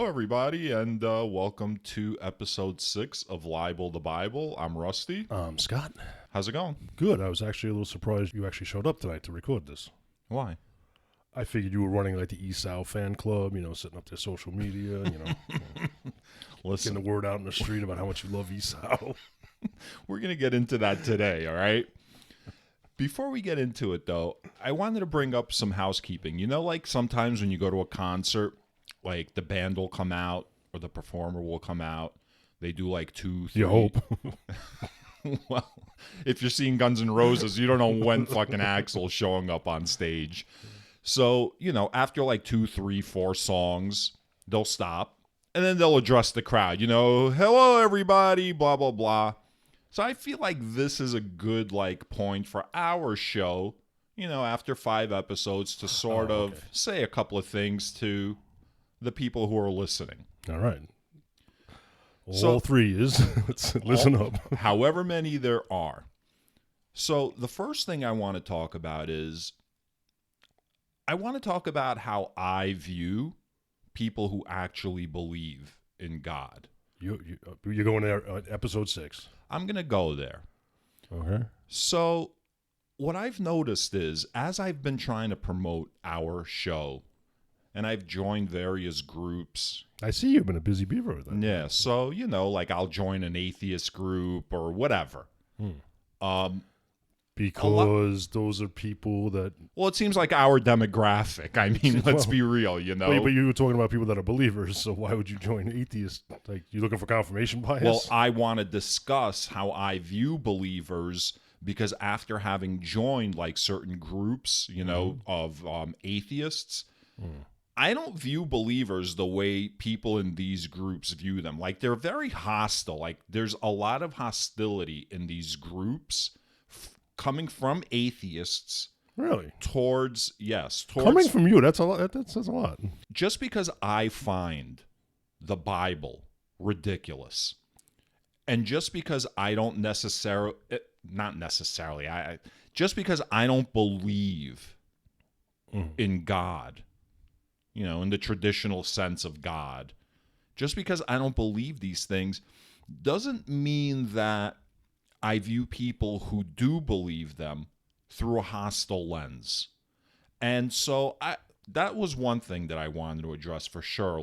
everybody, and welcome to episode 6 of Libel the Bible. I'm Rusty. Scott. How's it going? Good. I was actually a little surprised you actually showed up tonight to record this. Why? I figured you were running like the Esau fan club, setting up their social media, Listen, getting the word out in the street about how much you love Esau. we're going to get into that today, all right? Before we get into it, though, I wanted to bring up some housekeeping. Like sometimes when you go to a concert, like the band will come out or the performer will come out. They do like 2, 3. You hope. Well, if you're seeing Guns N' Roses, you don't know when fucking Axl's showing up on stage. So, after like 2, 3, 4 songs, they'll stop and then they'll address the crowd. Hello, everybody, blah, blah, blah. So I feel like this is a good point for our show, after 5 episodes to sort of say a couple of things to the people who are listening. All right. All 3 is, let's listen up. However many there are. So the first thing I want to talk about is I want to talk about how I view people who actually believe in God. You're going there episode 6. I'm going to go there. Okay. So what I've noticed is as I've been trying to promote our show, and I've joined various groups. I see you've been a busy beaver with that. Yeah, so, I'll join an atheist group or whatever. Because those are people that... Well, it seems like our demographic. I mean, let's be real, But you were talking about people that are believers, so why would you join atheists? Like, you looking for confirmation bias? Well, I want to discuss how I view believers, because after having joined, certain groups, of atheists, I don't view believers the way people in these groups view them. They're very hostile. There's a lot of hostility in these groups coming from atheists. Really? Towards coming from you, that's a lot. That says a lot. Just because I find the Bible ridiculous, and just because I don't necessarily, just because I don't believe in God, in the traditional sense of God, just because I don't believe these things doesn't mean that I view people who do believe them through a hostile lens. And so that was one thing that I wanted to address for sure.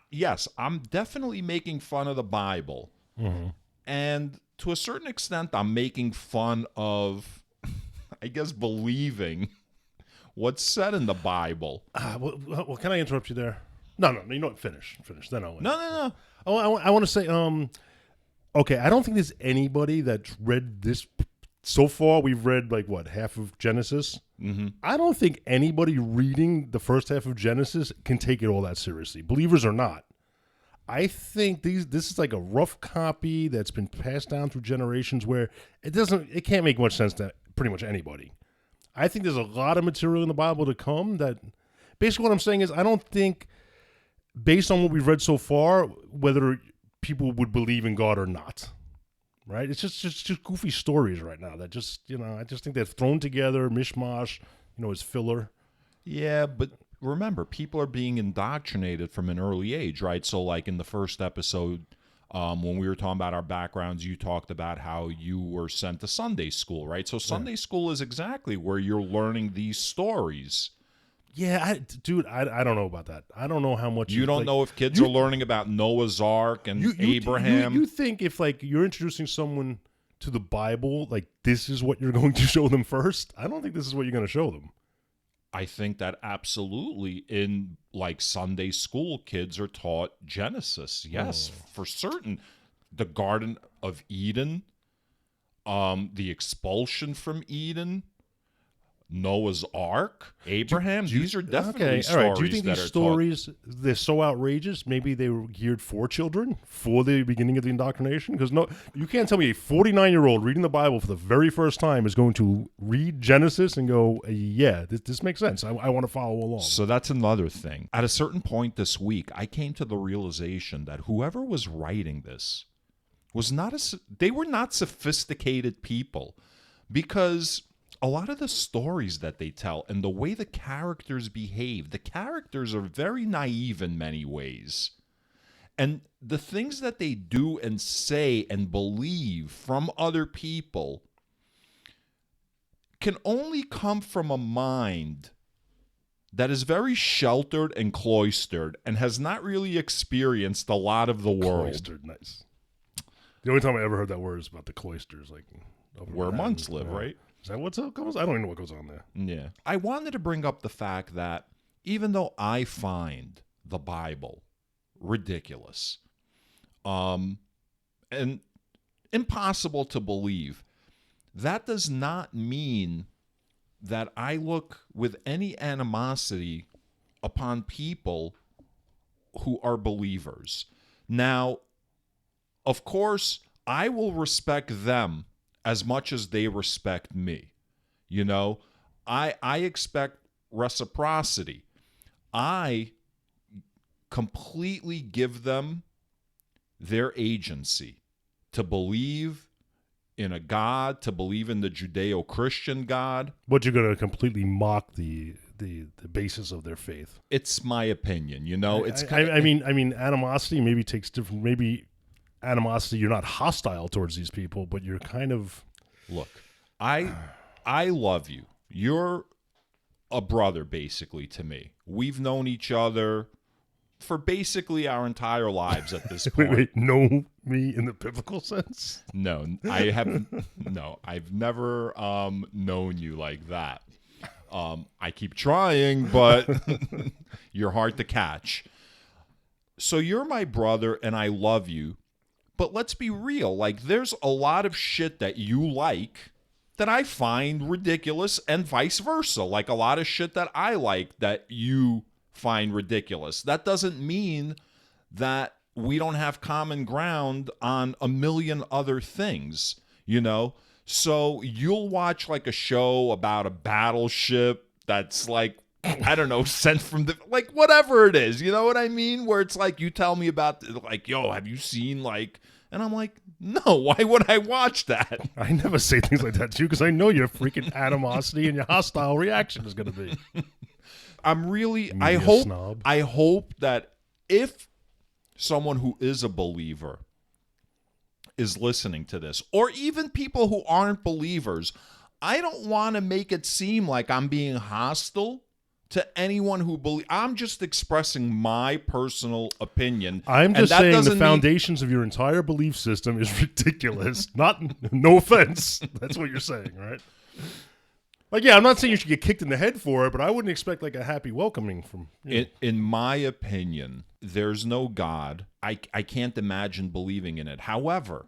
Yes, I'm definitely making fun of the Bible. And to a certain extent, I'm making fun of, I guess, believing what's said in the Bible. Well, can I interrupt you there? No, finish. Then I'll... No. I want to say, okay, I don't think there's anybody that's read this. So far, we've read, half of Genesis? Mm-hmm. I don't think anybody reading the first half of Genesis can take it all that seriously, believers or not. I think this is like a rough copy that's been passed down through generations where it can't make much sense to pretty much anybody. I think there's a lot of material in the Bible to come that, basically what I'm saying is I don't think, based on what we've read so far, whether people would believe in God or not, right? It's just goofy stories right now that just, I just think they're thrown together, mishmash, as filler. Yeah, but remember, people are being indoctrinated from an early age, right? So in the first episode, when we were talking about our backgrounds, you talked about how you were sent to Sunday school, right? So Sunday school is exactly where you're learning these stories. Yeah, I don't know about that. I don't know how much... You don't know if kids are learning about Noah's Ark and Abraham. You think if, you're introducing someone to the Bible, this is what you're going to show them first? I don't think this is what you're going to show them. I think that absolutely in, Sunday school, kids are taught Genesis. Yes, for certain. The Garden of Eden, the expulsion from Eden, Noah's Ark, Abraham. These are definitely stories. All right. Do you think these stories, they're so outrageous, maybe they were geared for children, for the beginning of the indoctrination? Because you can't tell me a 49-year-old reading the Bible for the very first time is going to read Genesis and go, yeah, this makes sense. I want to follow along. So that's another thing. At a certain point this week, I came to the realization that whoever was writing this they were not sophisticated people, because a lot of the stories that they tell and the way the characters behave, the characters are very naive in many ways. And the things that they do and say and believe from other people can only come from a mind that is very sheltered and cloistered and has not really experienced a lot of the world. Cloistered, nice. The only time I ever heard that word is about the cloisters, like where monks live, right? Is that what's up? I don't even know what goes on there. Yeah. I wanted to bring up the fact that even though I find the Bible ridiculous, and impossible to believe, that does not mean that I look with any animosity upon people who are believers. Now, of course, I will respect them as much as they respect me. You know, I expect reciprocity. I completely give them their agency to believe in a God, to believe in the Judeo-Christian God. But you're going to completely mock the basis of their faith. It's my opinion, you know. I mean, animosity maybe takes different. Maybe animosity, you're not hostile towards these people, but you're kind of. Look, I love you. You're a brother, basically, to me. We've known each other for basically our entire lives at this point. Wait, know me in the biblical sense? No, I haven't. No, I've never known you like that. I keep trying, but you're hard to catch. So you're my brother, and I love you. But let's be real. Like, there's a lot of shit that you like that I find ridiculous, and vice versa. Like, a lot of shit that I like that you find ridiculous. That doesn't mean that we don't have common ground on a million other things, you know? So you'll watch like a show about a battleship that's like, I don't know, sent from the, like, whatever it is, you know what I mean? Where it's like, you tell me about, like, yo, have you seen, like, and I'm like, no, why would I watch that? I never say things like that to you because I know your freaking animosity and your hostile reaction is going to be. I'm really, Snob. I hope that if someone who is a believer is listening to this, or even people who aren't believers, I don't want to make it seem like I'm being hostile to anyone who believes. I'm just expressing my personal opinion. I'm just saying the foundations of your entire belief system is ridiculous. No offense. That's what you're saying, right? Like, yeah, I'm not saying you should get kicked in the head for it, but I wouldn't expect like a happy welcoming from. In my opinion, there's no God. I can't imagine believing in it. However,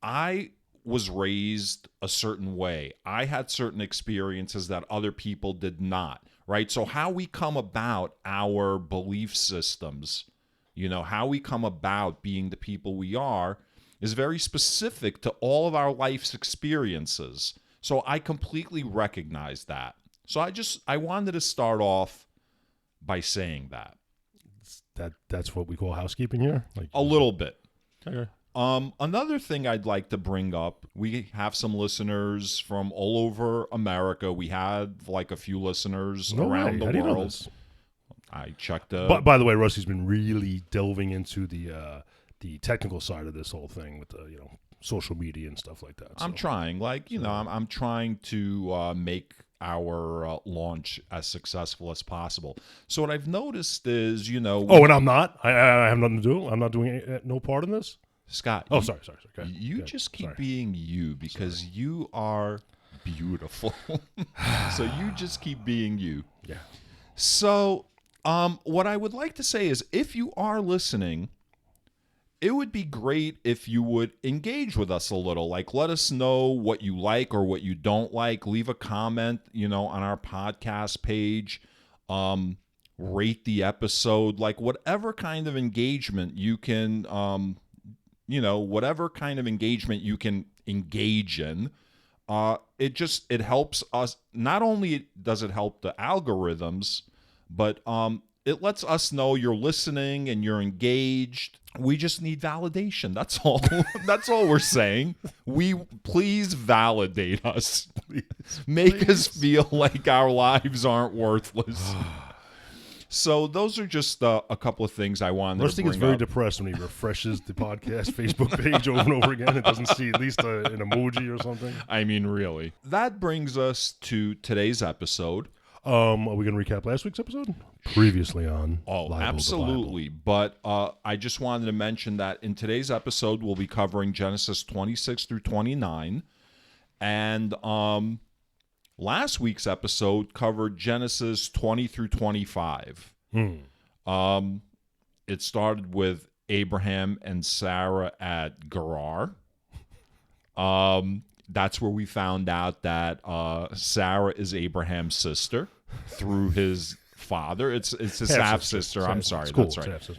I was raised a certain way. I had certain experiences that other people did not, right? So how we come about our belief systems, you know, how we come about being the people we are is very specific to all of our life's experiences. So I completely recognize that. So I wanted to start off by saying that. That's what we call housekeeping here? Like a little bit. Okay. Another thing I'd like to bring up, we have some listeners from all over America. We had like a few listeners around the world. Know this? I checked. By the way, Rusty's been really delving into the technical side of this whole thing with the social media and stuff like that. So. I'm trying, I'm trying to make our launch as successful as possible. So what I've noticed is, and I'm not. I have nothing to do. I'm not doing no part in this. Scott. Oh, sorry. Okay. You just keep being you because you are beautiful. So you just keep being you. Yeah. So what I would like to say is if you are listening, it would be great if you would engage with us a little. Like, let us know what you like or what you don't like. Leave a comment, on our podcast page. Rate the episode. Like, whatever kind of engagement you can, whatever kind of engagement you can engage in. It helps us. Not only does it help the algorithms, but it lets us know you're listening and you're engaged. We just need validation. That's all. That's all we're saying. Please validate us. Make us feel like our lives aren't worthless. So those are just a couple of things I wanted Rusty to bring gets very up. depressed when he refreshes the podcast Facebook page over and over again. It doesn't see at least an emoji or something. I mean, really. That brings us to today's episode. Are we going to recap last week's episode? Previously on Libel, absolutely. But I just wanted to mention that in today's episode, we'll be covering Genesis 26 through 29. And last week's episode covered Genesis 20 through 25. It started with Abraham and Sarah at Gerar. That's where we found out that Sarah is Abraham's sister through his father. It's his half-sister. I'm sorry. Cool. That's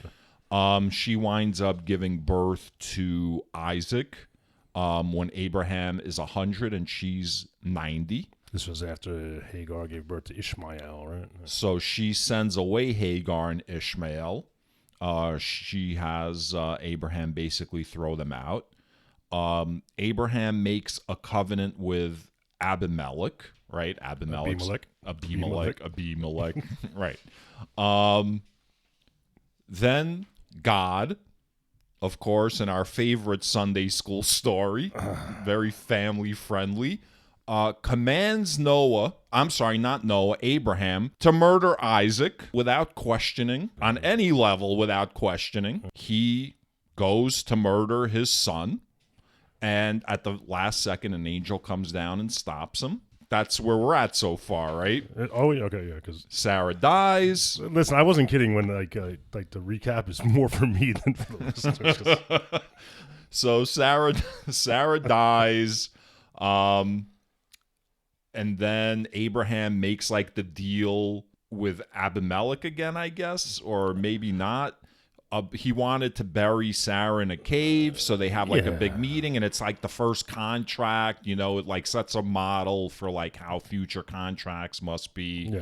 right. She winds up giving birth to Isaac when Abraham is 100 and she's 90. This was after Hagar gave birth to Ishmael, right? So she sends away Hagar and Ishmael. She has Abraham basically throw them out. Abraham makes a covenant with Abimelech, right? Abimelech. Right. Then God, of course, in our favorite Sunday school story, very family friendly, commands Abraham to murder Isaac without questioning, on any level without questioning. He goes to murder his son, and at the last second, an angel comes down and stops him. That's where we're at so far, right? Because Sarah dies. Listen, I wasn't kidding when the recap is more for me than for the listeners. So Sarah dies. And then Abraham makes like the deal with Abimelech again, I guess, or maybe not. He wanted to bury Sarah in a cave, so they have like a big meeting, and it's like the first contract. You know, it like sets a model for like how future contracts must be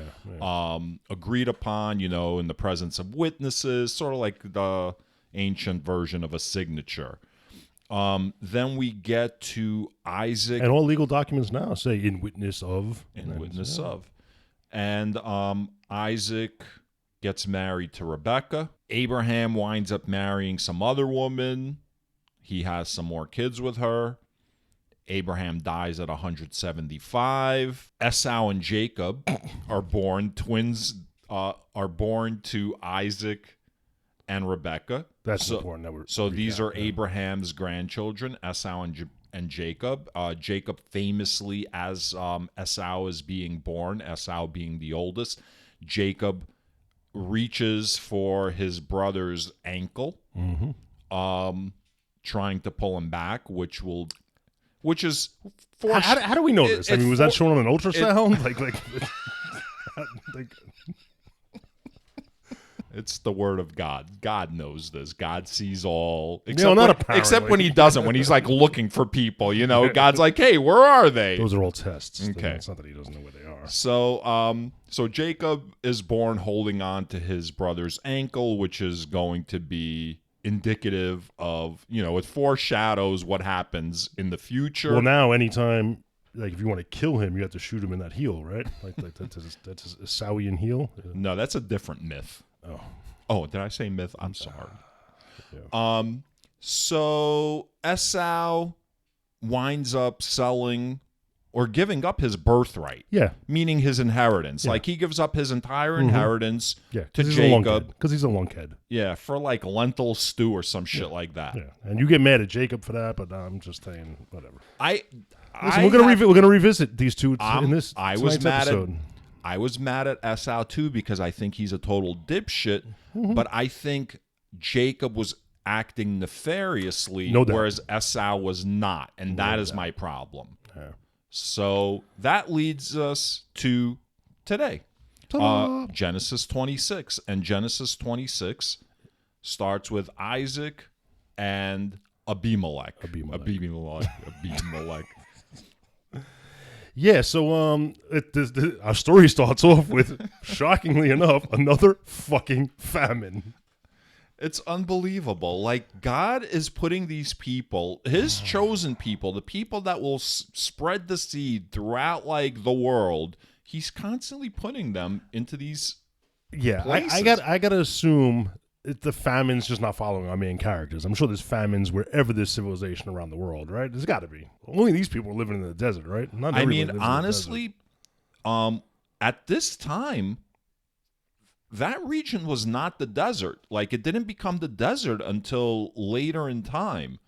agreed upon. You know, in the presence of witnesses, sort of like the ancient version of a signature. Then we get to Isaac. And all legal documents now say in witness of. And Isaac gets married to Rebekah. Abraham winds up marrying some other woman. He has some more kids with her. Abraham dies at 175. Esau and Jacob are born. Twins are born to Isaac and Rebekah. That's important. These are Abraham's grandchildren, Esau and Jacob. Jacob famously, as Esau is being born, Esau being the oldest, Jacob reaches for his brother's ankle, trying to pull him back, which is how do we know this? I mean, was that shown on an ultrasound? It's the word of God. God knows this. God sees all. Except when he doesn't. When he's like looking for people, you know, God's like, "Hey, where are they?" Those are all tests. Okay, it's not that he doesn't know where they are. So Jacob is born holding on to his brother's ankle, which is going to be indicative of, you know, it foreshadows what happens in the future. Well, now anytime. Like, if you want to kill him, you have to shoot him in that heel, right? Like that's his Esauian heel. No, that's a different myth. Oh, did I say myth? I'm sorry. Yeah. So Esau winds up selling or giving up his birthright. Yeah. Meaning his inheritance. Yeah. Like, he gives up his entire inheritance to Jacob. Because he's a lunkhead. Yeah, for like lentil stew or some shit like that. Yeah. And you get mad at Jacob for that, but I'm just saying, whatever. Listen, we're gonna revisit these two in this episode. I was mad at Esau too, because I think he's a total dipshit, but I think Jacob was acting nefariously, whereas Esau was not, and that is my problem. Yeah. So that leads us to today, Genesis 26, and Genesis 26 starts with Isaac and Abimelech. Yeah, so our story starts off with, shockingly enough, another fucking famine. It's unbelievable. Like, God is putting these people, his chosen people, the people that will spread the seed throughout, like, the world, he's constantly putting them into these places. I got to assume the famine's just not following our main characters. I'm sure there's famines wherever there's civilization around the world, right? There's got to be. Only these people are living in the desert, right? Not everybody lives in the honestly, at this time, that region was not the desert. Like, it didn't become the desert until later in time.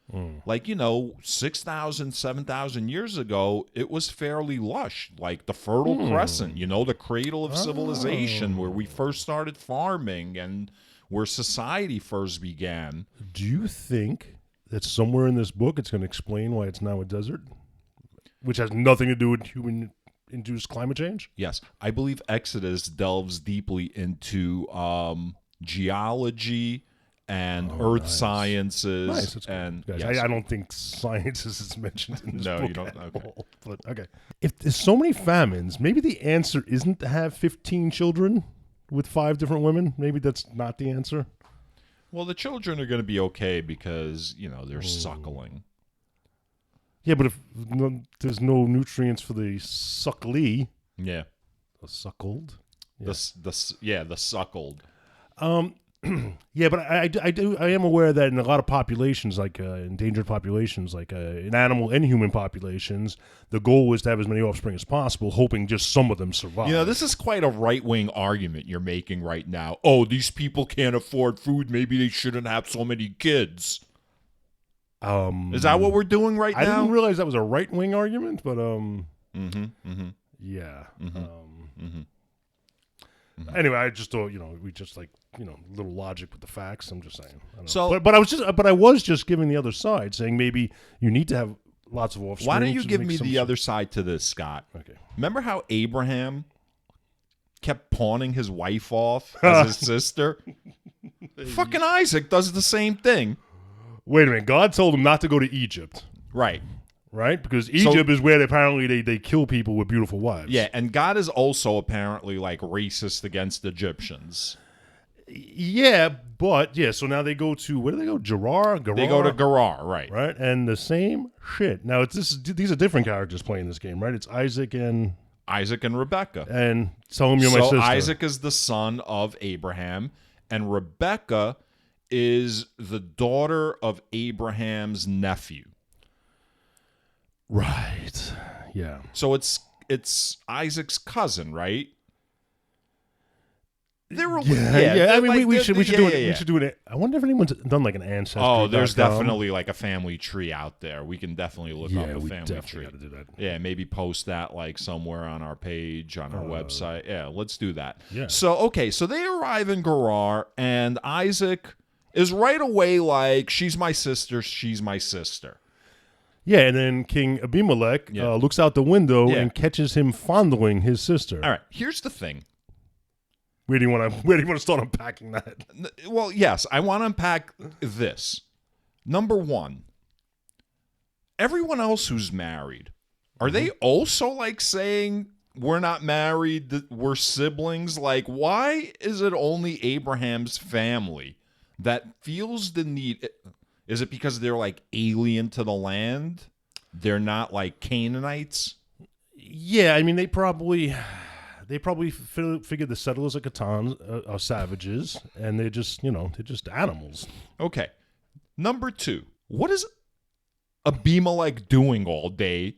Like, 6,000, 7,000 years ago, it was fairly lush. Like the Fertile Crescent, the cradle of civilization, where we first started farming and where society first began. Do you think that somewhere in this book it's going to explain why it's now a desert? Which has nothing to do with human-induced climate change? Yes. I believe Exodus delves deeply into geology and earth sciences. And yes. I don't think sciences is mentioned in this book. No, you don't. Okay. All, but okay. If there's so many famines, maybe the answer isn't to have 15 children with 5 different women. Maybe that's not the answer. Well, the children are going to be okay because, they're suckling. Yeah, but if there's no nutrients for the suckly. Yeah. The suckled. Yeah. The suckled. Yeah, but I am aware that in a lot of populations, like endangered populations, like in animal and human populations, the goal is to have as many offspring as possible, hoping just some of them survive. This is quite a right-wing argument you're making right now. Oh, these people can't afford food. Maybe they shouldn't have so many kids. Is that what we're doing right now? I didn't realize that was a right-wing argument, but yeah. Anyway, I just thought, we just like, little logic with the facts. I'm just saying. But I was just giving the other side, saying maybe you need to have lots of offspring. Why don't you give me the other side to this, Scott? Okay. Remember how Abraham kept pawning his wife off as his sister? Fucking Isaac does the same thing. Wait a minute. God told him not to go to Egypt. Right. Right? Because Egypt is where they kill people with beautiful wives. Yeah, and God is also apparently like racist against Egyptians. Yeah, but so now they go to, where do they go? Gerar? They go to Gerar, right. Right? And the same shit. Now, these are different characters playing this game, right? It's Isaac and Rebecca. And tell him you're my sister. So Isaac is the son of Abraham, and Rebecca is the daughter of Abraham's nephew. Right. Yeah. So it's Isaac's cousin, right? Yeah. I mean, we should do it. I wonder if anyone's done like an ancestry. Oh, there's definitely like a family tree out there. We can definitely look up a family tree. Gotta do that. Yeah, maybe post that like somewhere on our page, on our website. Yeah, let's do that. Yeah. So so they arrive in Gerar, and Isaac is right away like, she's my sister. Yeah, and then King Abimelech looks out the window and catches him fondling his sister. All right, here's the thing. Where do you want to start unpacking that? Well, yes, I want to unpack this. Number one, everyone else who's married, are they also like saying we're not married, we're siblings? Like, why is it only Abraham's family that feels the need? Is it because they're like alien to the land? They're not like Canaanites? Yeah, I mean, they probably figured the settlers of Catan are savages, and they're just animals. Okay. Number two, what is Abimelech doing all day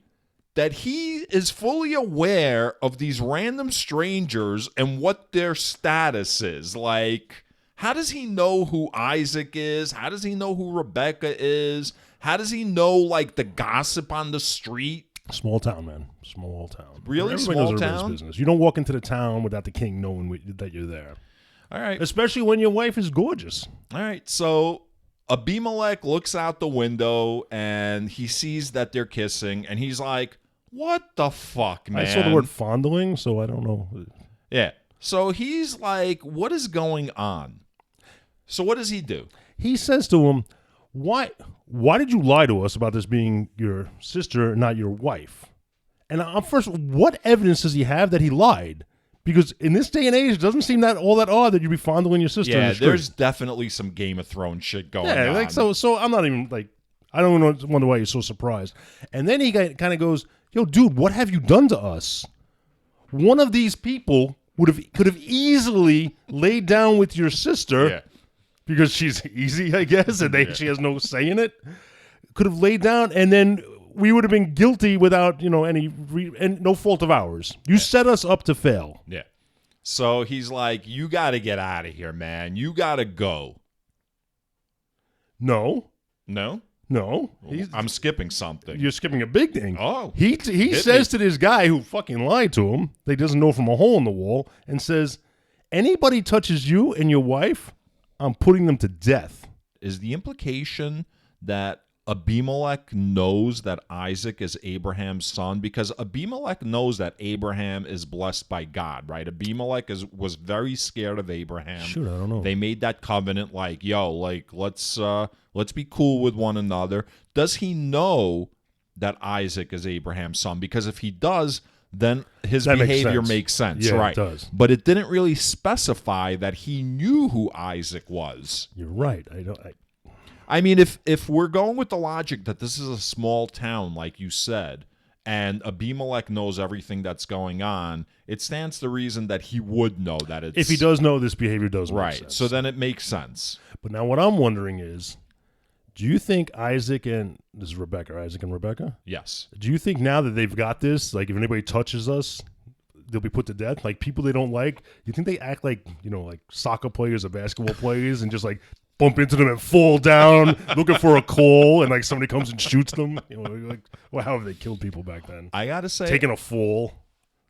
that he is fully aware of these random strangers and what their status is? Like, how does he know who Isaac is? How does he know who Rebecca is? How does he know, like, the gossip on the street? Small town, man. Small town. Really? Everybody Small knows town? business. You don't walk into the town without the king knowing that you're there. All right. Especially when your wife is gorgeous. All right. So Abimelech looks out the window, and he sees that they're kissing, and he's like, what the fuck, man? I saw the word fondling, so I don't know. Yeah. So he's like, what is going on? So what does he do? He says to him, why did you lie to us about this being your sister, not your wife? And first, what evidence does he have that he lied? Because in this day and age, it doesn't seem that all that odd that you'd be fondling your sister. Yeah, in the street. there's definitely some Game of Thrones shit going on. Yeah, like so I'm not even like, I don't even wonder why you're so surprised. And then he kind of goes, "Yo, dude, what have you done to us? One of these people could have easily laid down with your sister." Yeah. Because she's easy, I guess, and she has no say in it. Could have laid down, and then we would have been guilty without, and no fault of ours. You set us up to fail. Yeah. So he's like, you got to get out of here, man. You got to go. No. No? No. I'm skipping something. You're skipping a big thing. Oh. He says to this guy who fucking lied to him, that he doesn't know from a hole in the wall, and says, anybody touches you and your wife, I'm putting them to death. Is the implication that Abimelech knows that Isaac is Abraham's son? Because Abimelech knows that Abraham is blessed by God, right? Abimelech was very scared of Abraham. Shoot, I don't know. They made that covenant like, yo, like let's be cool with one another. Does he know that Isaac is Abraham's son? Because if he does, then his behavior makes sense, yeah, right? It does. But it didn't really specify that he knew who Isaac was. You're right. I mean, if we're going with the logic that this is a small town, like you said, and Abimelech knows everything that's going on, it stands to reason that he would know that it's... If he does know, this behavior does make right, sense. so then it makes sense. But now what I'm wondering is, do you think Isaac and Rebecca? Yes. Do you think now that they've got this, like if anybody touches us, they'll be put to death? Like people they don't like, you think they act like, like soccer players or basketball players and just like bump into them and fall down looking for a call and like somebody comes and shoots them? Well, how have they killed people back then? I gotta say, taking a fall.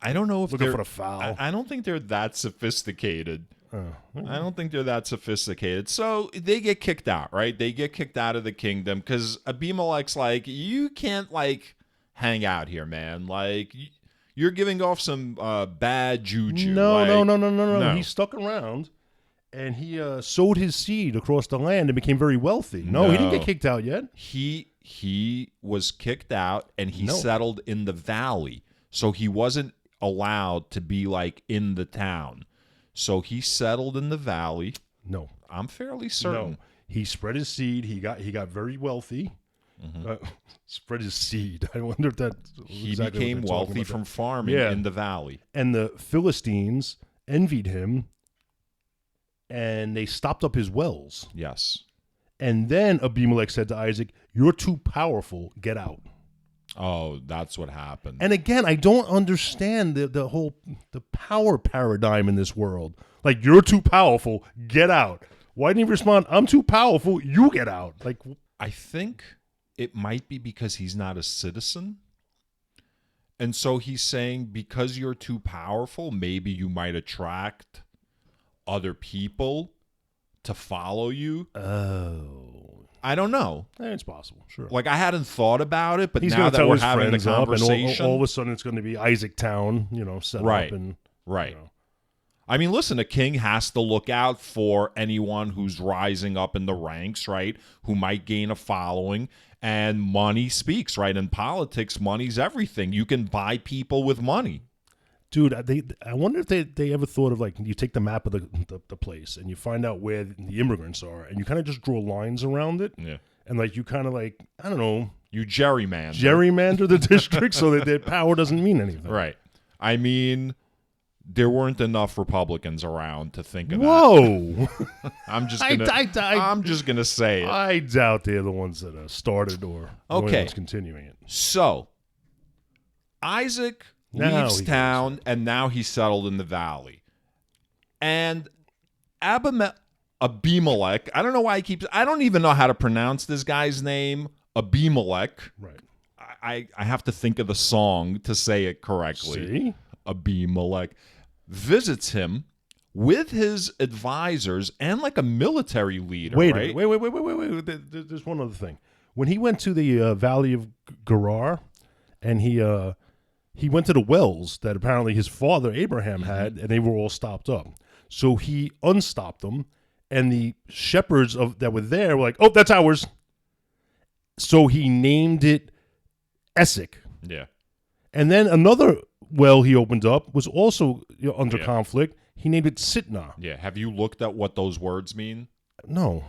I don't know if looking they're for the foul. I don't think they're that sophisticated. Okay. I don't think they're that sophisticated. So they get kicked out, right? They get kicked out of the kingdom because Abimelech's like, you can't like hang out here, man. Like you're giving off some bad juju. No. He stuck around and he sowed his seed across the land and became very wealthy. No, he didn't get kicked out yet. He was kicked out and he settled in the valley. So he wasn't allowed to be like in the town. So he settled in the valley. No. I'm fairly certain. No. He spread his seed. He got very wealthy. Mm-hmm. Spread his seed. I wonder if that... He became wealthy from farming in the valley. And the Philistines envied him, and they stopped up his wells. Yes. And then Abimelech said to Isaac, you're too powerful. Get out. Oh, that's what happened. And again, I don't understand the whole power paradigm in this world. Like, you're too powerful, get out. Why didn't he respond, I'm too powerful, you get out? Like, I think it might be because he's not a citizen. And so he's saying because you're too powerful, maybe you might attract other people to follow you. Oh. I don't know. It's possible, sure. Like, I hadn't thought about it, but he's now that we're having the friends conversation... all of a sudden it's going to be Isaac Town, set up. And, right. I mean, listen, a king has to look out for anyone who's rising up in the ranks, right, who might gain a following, and money speaks, right? In politics, money's everything. You can buy people with money. Dude, I wonder if they ever thought of, like, you take the map of the place and you find out where the immigrants are and you kind of just draw lines around it. Yeah. And, like, you kind of, like, I don't know. You gerrymander. Gerrymander the district so that their power doesn't mean anything. Right. I mean, there weren't enough Republicans around to think of Whoa. that. I'm just gonna say it. I doubt they're the ones that started or ones continuing it. So, Isaac... leaves town, and now he's settled in the valley. And Abimelech, I don't know why I don't even know how to pronounce this guy's name, Abimelech. Right. I have to think of the song to say it correctly. See? Abimelech visits him with his advisors and like a military leader, right? Wait. There's one other thing. When he went to the Valley of Gerar, and he went to the wells that apparently his father Abraham had, and they were all stopped up. So he unstopped them, and the shepherds that were there were like, "Oh, that's ours." So he named it Esek. Yeah. And then another well he opened up was also under conflict. He named it Sitna. Yeah. Have you looked at what those words mean? No.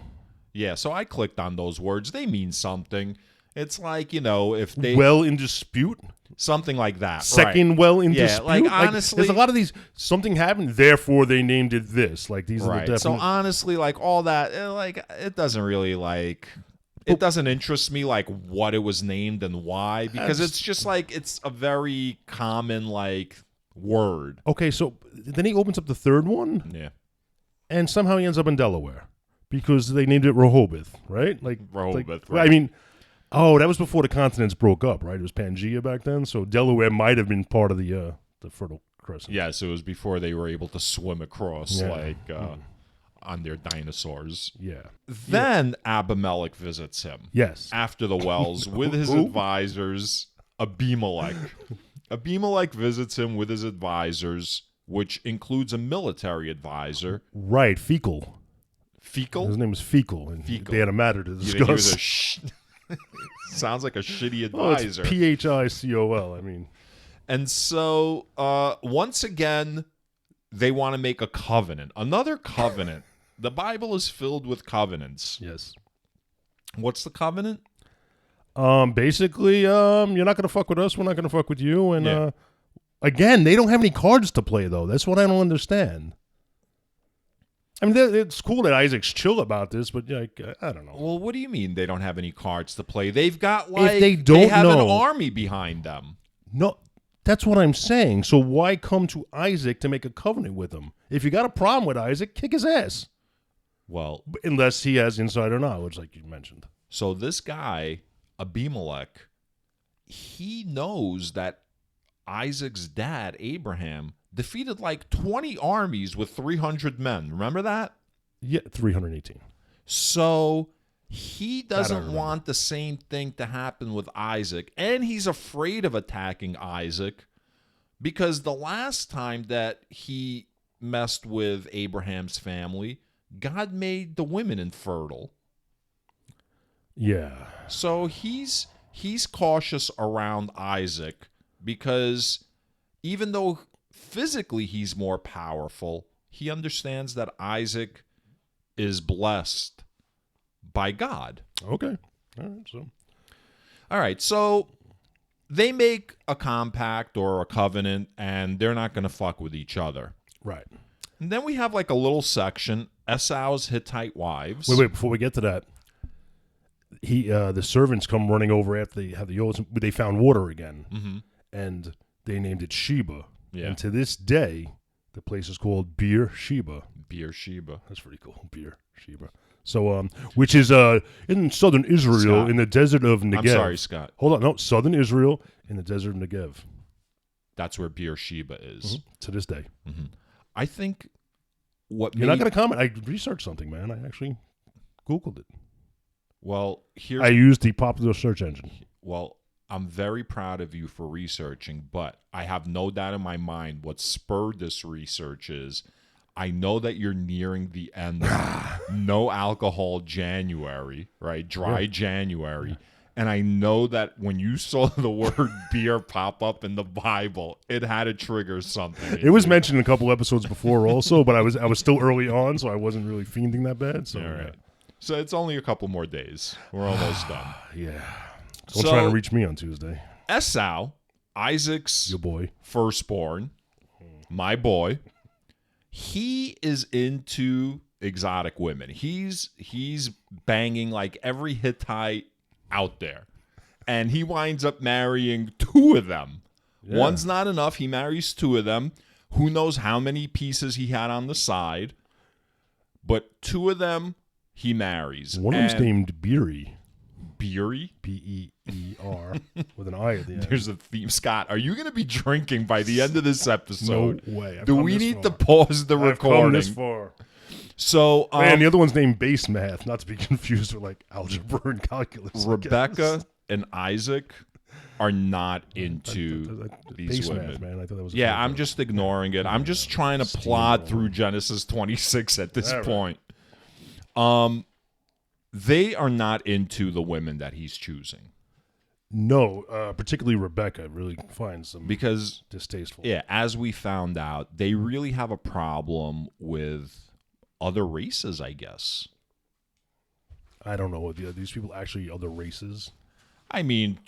Yeah. So I clicked on those words. They mean something. It's like, if they... Well in dispute? Something like that. Second right. well in yeah, dispute? Like, honestly... there's a lot of these, something happened, therefore they named it this. Like, these are the definite... So, honestly, like, all that, it doesn't really, like... It doesn't interest me, like, what it was named and why, because it's just, like, it's a very common, like, word. Okay, so then he opens up the third one? Yeah. And somehow he ends up in Delaware. Because they named it Rehoboth, right? Rehoboth, right. I mean... Oh, that was before the continents broke up, right? It was Pangea back then, so Delaware might have been part of the Fertile Crescent. Yes, it was before they were able to swim across, on their dinosaurs. Yeah. Then Abimelech visits him. Yes. After the wells with his advisors, Abimelech. Abimelech visits him with his advisors, which includes a military advisor. Right, Phicol. Phicol? His name is Phicol, and they had a matter to discuss. He was sounds like a shitty advisor. Phicol, I mean. And so, once again, they want to make a covenant. Another covenant. The Bible is filled with covenants. Yes. What's the covenant? Basically, you're not going to fuck with us, we're not going to fuck with you. And, again, they don't have any cards to play, though. That's what I don't understand. I mean, it's cool that Isaac's chill about this, but like, I don't know. Well, what do you mean they don't have any cards to play? They've got they have an army behind them. No, that's what I'm saying. So why come to Isaac to make a covenant with him? If you got a problem with Isaac, kick his ass. Well, unless he has insider knowledge, like you mentioned. So this guy, Abimelech, he knows that Isaac's dad, Abraham, defeated like 20 armies with 300 men. Remember that? Yeah, 318. So he doesn't want the same thing to happen with Isaac, and he's afraid of attacking Isaac because the last time that he messed with Abraham's family, God made the women infertile. Yeah. So he's cautious around Isaac because even though physically he's more powerful, he understands that Isaac is blessed by God. Okay. All right. So they make a compact or a covenant, and they're not going to fuck with each other. Right. And then we have like a little section, Esau's Hittite wives. Wait, before we get to that, the servants come running over after they found water again, and they named it Sheba. Yeah. And to this day, the place is called Beer Sheba. Beer Sheba. That's pretty cool. Beer Sheba. So, which is in southern Israel, Scott, in the desert of Negev. I'm sorry, Scott. Hold on, no, southern Israel in the desert of Negev. That's where Beer Sheba is to this day. I think you're not going to comment. I researched something, man. I actually Googled it. Well, I used the popular search engine. Well, I'm very proud of you for researching, but I have no doubt in my mind what spurred this research is I know that you're nearing the end of no alcohol January, right? Dry January. And I know that when you saw the word beer pop up in the Bible, it had to trigger something. It was mentioned a couple episodes before also, but I was still early on, so I wasn't really fiending that bad. So, all right. So it's only a couple more days. We're almost done. Yeah. Don't try to reach me on Tuesday. Esau, Isaac's your boy, firstborn, my boy, he is into exotic women. He's banging like every Hittite out there. And he winds up marrying 2 of them. Yeah. One's not enough. He marries 2 of them. Who knows how many pieces he had on the side. But 2 of them he marries. One of them's named Beery. Beery? Beer with an I at the end. There's a theme. Scott, are you going to be drinking by the end of this episode? No way. Do we need to pause the recording? I've come this far. So, and the other one's named Base Math, not to be confused with like algebra and calculus. Rebecca and Isaac are not into these base women. Math, man. I thought that was I'm just ignoring it. I'm just trying to plod through Genesis 26 at this point. They are not into the women that he's choosing. No, particularly Rebecca really finds them because distasteful. yeah, as we found out, they really have a problem with other races, I guess. I don't know. Are these people actually other races? I mean,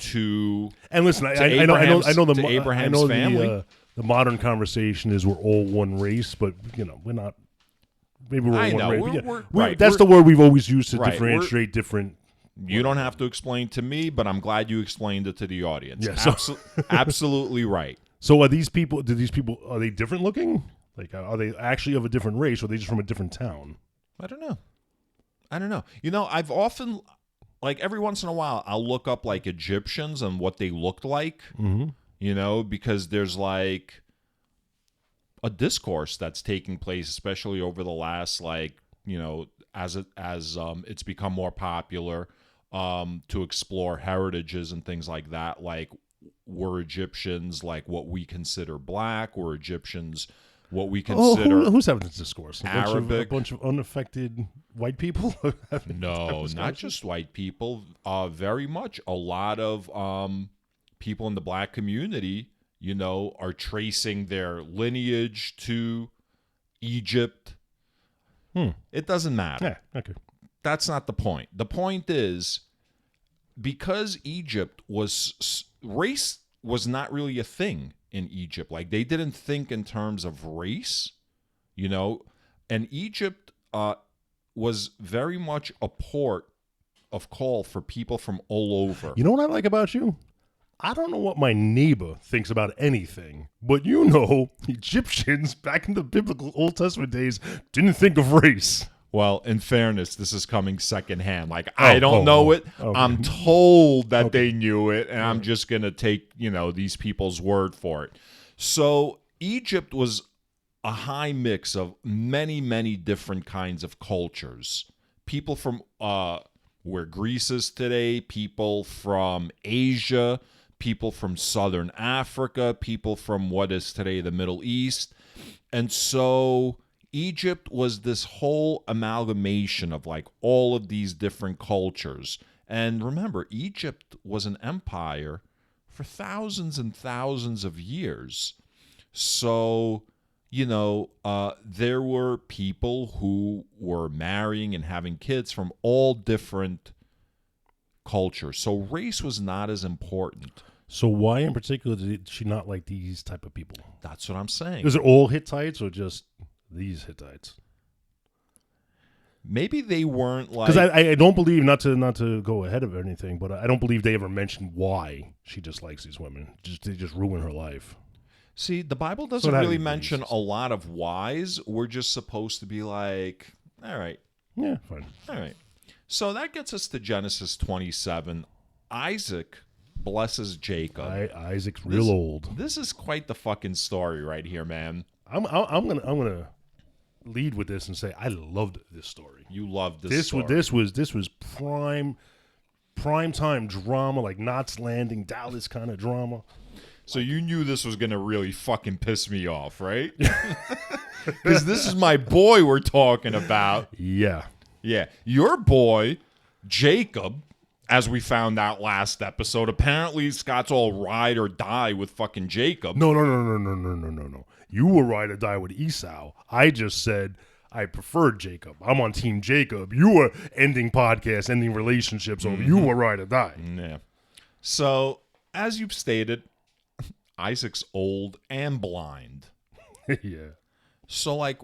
and listen, I know Abraham's family. The modern conversation is we're all one race, but we're not. Maybe we're one race. That's the word we've always used to differentiate different. You don't have to explain to me, but I'm glad you explained it to the audience. Yeah, absolutely right. So are these people? Are they different looking? Like, are they actually of a different race, or are they just from a different town? I don't know. I've often, like, every once in a while, I'll look up like Egyptians and what they looked like. Mm-hmm. Because there's like a discourse that's taking place, especially over the last as it's become more popular to explore heritages and things like that. Like, were Egyptians like what we consider black? Were Egyptians what we consider who's having this discourse? Arabic? A bunch of unaffected white people? No, not just white people. Very much a lot of people in the black community, are tracing their lineage to Egypt. It doesn't matter. Yeah, okay. That's not the point. The point is, because Egypt race was not really a thing in Egypt. Like, they didn't think in terms of race, and Egypt was very much a port of call for people from all over. You know what I like about you? I don't know what my neighbor thinks about anything, but Egyptians back in the biblical Old Testament days didn't think of race. Well, in fairness, this is coming secondhand. Like, I don't know it. Okay. I'm told that they knew it, and I'm just going to take, these people's word for it. So Egypt was a high mix of many, many different kinds of cultures. People from where Greece is today, people from Asia, people from Southern Africa, people from what is today the Middle East. And so Egypt was this whole amalgamation of like all of these different cultures. And remember, Egypt was an empire for thousands and thousands of years. So, there were people who were marrying and having kids from all different cultures. So race was not as important. So why in particular did she not like these type of people? That's what I'm saying. Is it all Hittites or just these Hittites? Maybe they weren't like... Because I don't believe, not to go ahead of anything, but I don't believe they ever mentioned why she dislikes these women. They just ruin her life. See, the Bible doesn't really mention a lot of whys. We're just supposed to be like, all right. Yeah, fine. All right. So that gets us to Genesis 27. Isaac blesses Jacob. Isaac's real old. This is quite the fucking story right here, man. I'm gonna lead with this and say I loved this story. You loved this story. This was prime time drama, like Knots Landing, Dallas kind of drama. So you knew this was gonna really fucking piss me off, right? Because this is my boy we're talking about. Yeah. Yeah. Your boy, Jacob, as we found out last episode, apparently Scott's all ride or die with fucking Jacob. No. You were ride or die with Esau. I just said I preferred Jacob. I'm on Team Jacob. You were ending podcasts, ending relationships. So you were ride or die. Yeah. So, as you've stated, Isaac's old and blind. Yeah. So, like,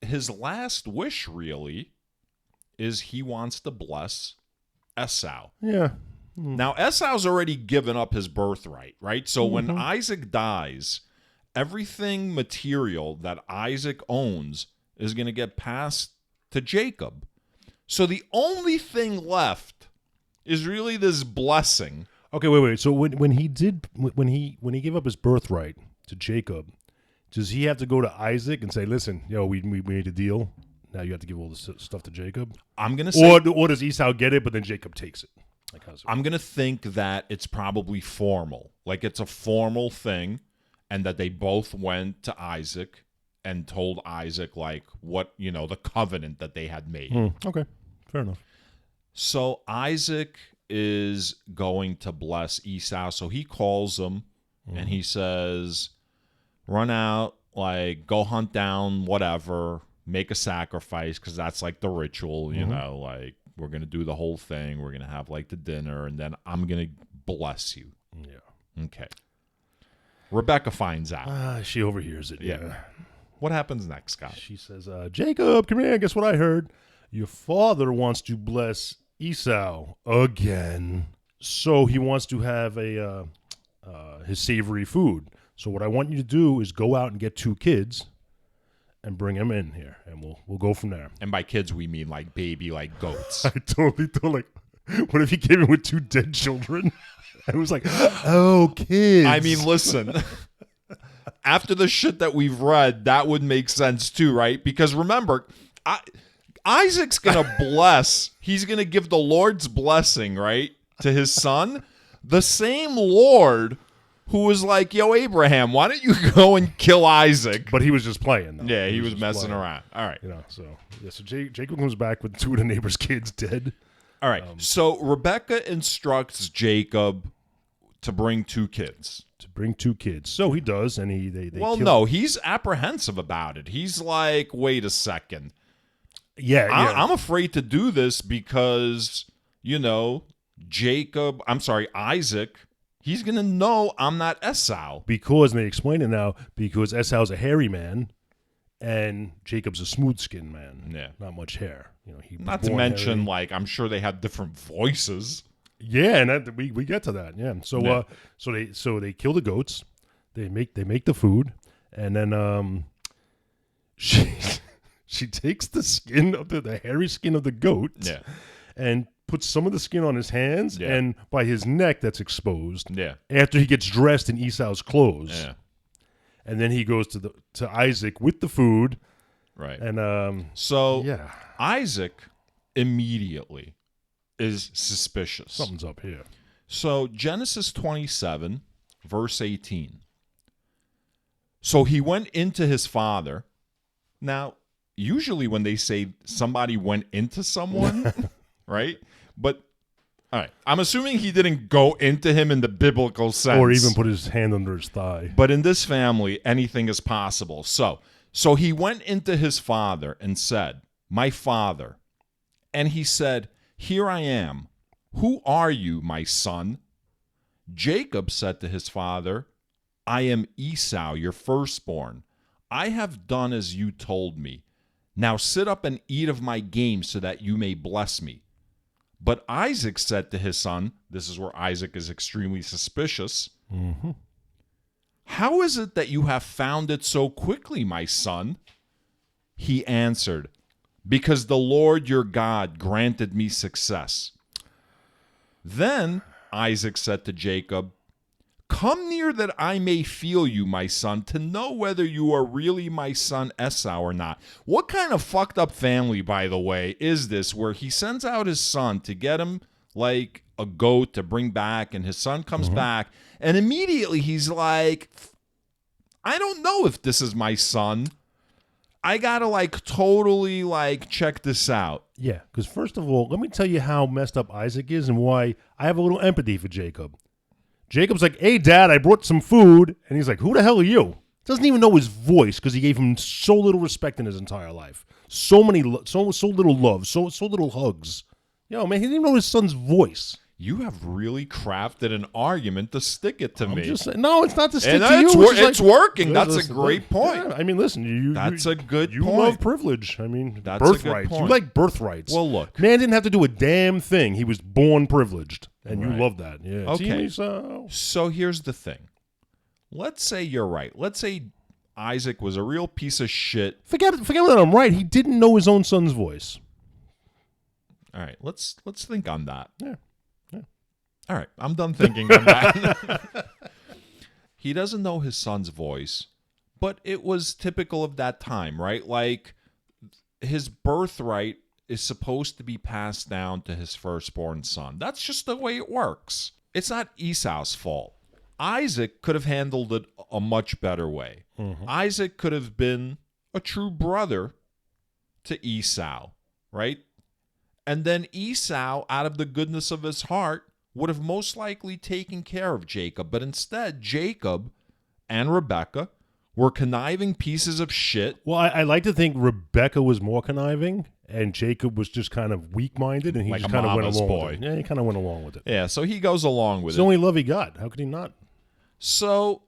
his last wish, really, is he wants to bless Esau. Yeah. Now, Esau's already given up his birthright, right? So when Isaac dies, everything material that Isaac owns is going to get passed to Jacob. So the only thing left is really this blessing. Okay, wait. So when he gave up his birthright to Jacob, does he have to go to Isaac and say, "Listen, we made a deal. Now you have to give all this stuff to Jacob"? I'm gonna say, or does Esau get it, but then Jacob takes it? Like, how's it? I'm gonna think that it's probably formal, like it's a formal thing, and that they both went to Isaac and told Isaac like what the covenant that they had made. Okay, fair enough. So Isaac is going to bless Esau. So he calls him and he says, run out, like, go hunt down whatever, make a sacrifice, because that's like the ritual, you know, like, we're going to do the whole thing. We're going to have like the dinner, and then I'm going to bless you. Yeah. Okay. Rebecca finds out. She overhears it. Yeah. What happens next, Scott? She says, Jacob, come here. Guess what I heard? Your father wants to bless Esau again. So he wants to have his savory food. So what I want you to do is go out and get 2 kids and bring them in here, and we'll go from there. And by kids, we mean like baby, like goats. I totally thought, like, what if he came in with 2 dead children? I was like, oh, kids. I mean, listen, after the shit that we've read, that would make sense too, right? Because remember, Isaac's going to bless, he's going to give the Lord's blessing, right, to his son. The same Lord who was like, yo, Abraham, why don't you go and kill Isaac? But he was just playing, though. Yeah, he was just messing playing. around. All right. You know, so Jacob comes back with 2 of the neighbor's kids dead. All right. So Rebecca instructs Jacob to bring 2 kids. To bring 2 kids. So he does, and they well, kill. no, he's apprehensive about it. He's like, wait a second. Yeah. I'm afraid to do this because, you know, Isaac, he's going to know I'm not Esau. Because, and they explain it now, because Esau's a hairy man, and Jacob's a smooth-skinned man. Yeah. Not much hair. You know, not to mention, like, I'm sure they have different voices. Yeah, and we get to that. Yeah. So so they kill the goats. They make the food, and then she takes the skin of the hairy skin of the goat. Yeah. And puts some of the skin on his hands and by his neck that's exposed. Yeah. After he gets dressed in Esau's clothes. Yeah. And then he goes to Isaac with the food. Right. And Isaac immediately is suspicious. Something's up here. So Genesis 27, verse 18. So he went into his father. Now, usually when they say somebody went into someone, right? But, all right, I'm assuming he didn't go into him in the biblical sense. Or even put his hand under his thigh. But in this family, anything is possible. So he went into his father and said, my father. And he said, here I am. Who are you, my son? Jacob said to his father, I am Esau, your firstborn. I have done as you told me. Now sit up and eat of my game so that you may bless me. But Isaac said to his son, this is where Isaac is extremely suspicious, How is it that you have found it so quickly, my son? He answered, because the Lord your God granted me success. Then Isaac said to Jacob, come near that I may feel you, my son, to know whether you are really my son Esau or not. What kind of fucked up family, by the way, is this where he sends out his son to get him like a goat to bring back, and his son comes back, and immediately he's like, I don't know if this is my son. I gotta like totally like check this out. Yeah, because first of all, let me tell you how messed up Isaac is and why I have a little empathy for Jacob. Jacob's like, hey, Dad, I brought some food. And he's like, who the hell are you? Doesn't even know his voice because he gave him so little respect in his entire life. So little love, so little hugs. Yo, man, he didn't even know his son's voice. You have really crafted an argument to stick it to me. Just saying, no, it's not to stick and to you. It's working. That's a great point. Yeah, I mean, listen, that's a good you point. You love privilege. I mean, that's birthrights. A good point. You like birthrights. Well, look. Man didn't have to do a damn thing. He was born privileged. And you love that. Yeah. Okay. So here's the thing. Let's say you're right. Let's say Isaac was a real piece of shit. Forget that I'm right. He didn't know his own son's voice. All right. Let's think on that. Yeah. All right. I'm done thinking on that. He doesn't know his son's voice, but it was typical of that time, right? Like his birthright is supposed to be passed down to his firstborn son. That's just the way it works. It's not Esau's fault. Isaac could have handled it a much better way. Isaac could have been a true brother to Esau, right? And then Esau, out of the goodness of his heart, would have most likely taken care of Jacob. But instead, Jacob and Rebekah were conniving pieces of shit. Well, I like to think Rebecca was more conniving, and Jacob was just kind of weak-minded, and he Like just a kind of went mama's along boy. with it. Yeah, he kind of went along with it. Yeah, so he goes along with It's it. the only love he got. How could he not? So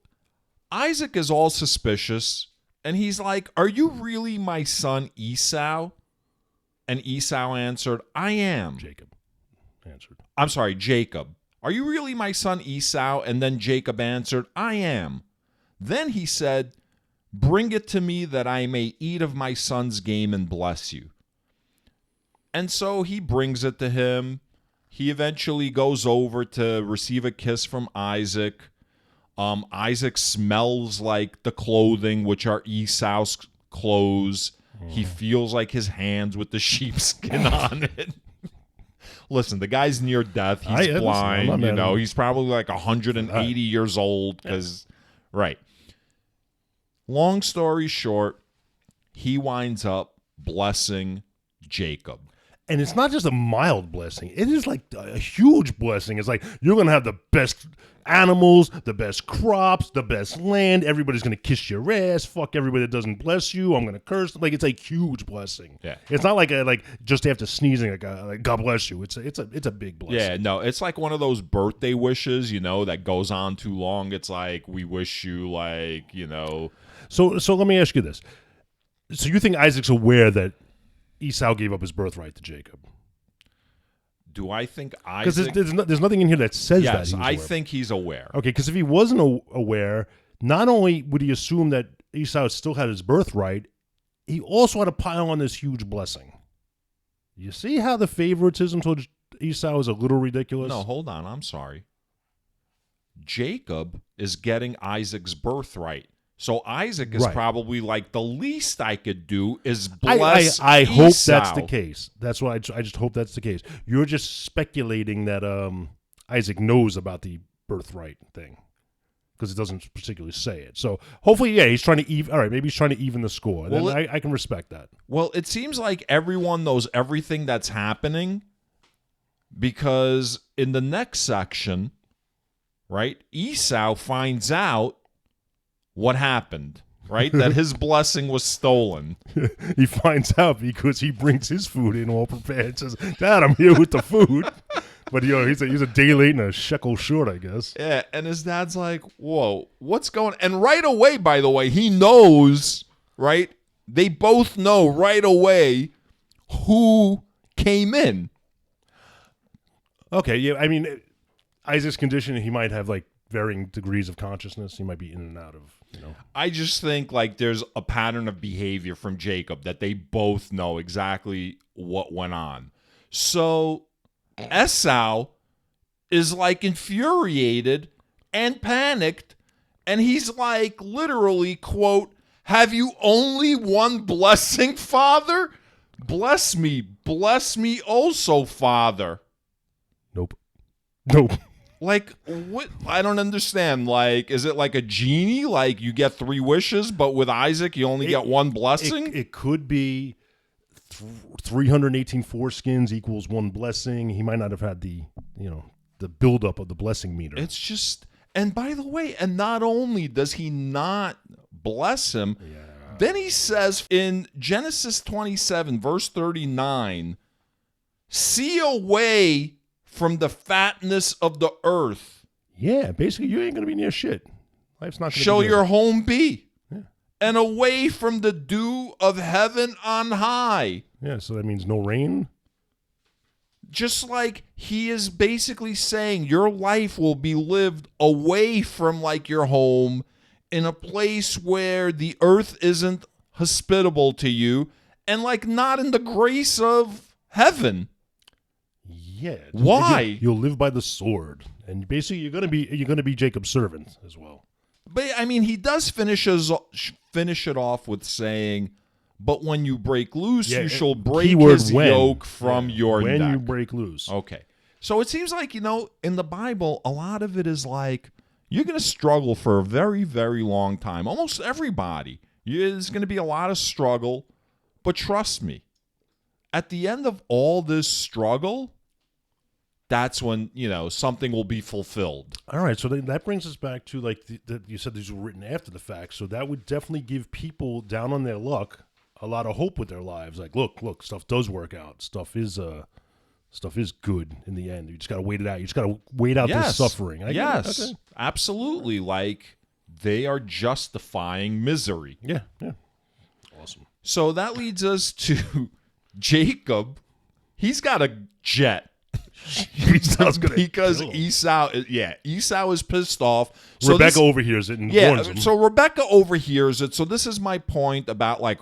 Isaac is all suspicious, and he's like, "Are you really my son Esau?" And Esau answered, "I am." Jacob answered. I'm sorry, Jacob. "Are you really my son Esau?" And then Jacob answered, "I am." Then he said, "Bring it to me that I may eat of my son's game and bless you." And so he brings it to him. He eventually goes over to receive a kiss from Isaac. Isaac smells like the clothing, which are Esau's clothes. He feels like his hands with the sheepskin on it. Listen, the guy's near death. He's blind. He's probably like 180 years old. Right. Long story short, he winds up blessing Jacob. And it's not just a mild blessing. It is like a huge blessing. It's like, you're going to have the best animals, the best crops, the best land. Everybody's going to kiss your ass. Fuck everybody that doesn't bless you. I'm going to curse. Like, it's a huge blessing. Yeah. It's not like just after sneezing, like God bless you. It's a big blessing. Yeah, no, it's like one of those birthday wishes, that goes on too long. It's like, we wish you So let me ask you this. So you think Isaac's aware that Esau gave up his birthright to Jacob? Do I think Isaac... Because there's nothing in here that says that he's Yes, I aware. think he's aware. Okay, because if he wasn't aware, not only would he assume that Esau still had his birthright, he also had to pile on this huge blessing. You see how the favoritism towards Esau is a little ridiculous? No, hold on. I'm sorry. Jacob is getting Isaac's birthright. So Isaac is probably like, the least I could do is bless I hope Esau. that's the case. That's what I just hope that's the case. You're just speculating that Isaac knows about the birthright thing because it doesn't particularly say it. So hopefully, he's trying to even. All right, maybe he's trying to even the score. Well, then I can respect that. Well, it seems like everyone knows everything that's happening because in the next section, right, Esau finds out what happened, right? That his blessing was stolen. He finds out because he brings his food in all prepared and says, "Dad, I'm here with the food." But he's a day late and a shekel short, I guess. Yeah, and his dad's like, "Whoa, what's going on?" And right away, by the way, he knows, right? They both know right away who came in. Okay, yeah, I mean, Isaac's condition, he might have like varying degrees of consciousness. He might be in and out of, I just think like there's a pattern of behavior from Jacob that they both know exactly what went on. So Esau is like infuriated and panicked, and he's like literally, quote, "Have you only one blessing, Father? Bless me also, Father." Nope. Like, what? I don't understand. Like, is it like a genie? Like, you get 3 wishes, but with Isaac, you only get 1 blessing? It could be 318 foreskins equals 1 blessing. He might not have had the buildup of the blessing meter. It's just, and by the way, and not only does he not bless him, then he says in Genesis 27, verse 39, "See away from the fatness of the earth." Yeah, basically, you ain't going to be near shit. Life's not going to Shall be your home be. Yeah. And away from the dew of heaven on high. Yeah, so that means no rain? Just like he is basically saying your life will be lived away from like your home in a place where the earth isn't hospitable to you and like not in the grace of heaven. Yeah. Why? You'll live by the sword, and basically you're gonna be Jacob's servant as well. But I mean, he does finish it off with saying, "But when you break loose, you shall break his yoke from your neck." When you break loose. Okay. So it seems like in the Bible, a lot of it is like you're going to struggle for a very, very long time. Almost everybody. There's going to be a lot of struggle, but trust me. at the end of all this struggle, that's when, something will be fulfilled. All right, so that brings us back to, like, you said these were written after the fact, so that would definitely give people down on their luck a lot of hope with their lives. Like, look, stuff does work out. Stuff is good in the end. You just got to wait it out. You just got to wait out this suffering. Yes, okay. Absolutely. Like, they are justifying misery. Yeah. Awesome. So that leads us to Jacob. He's got a jet. Because Esau is pissed off. So Rebecca overhears it and warns him. So Rebecca overhears it. So this is my point about, like,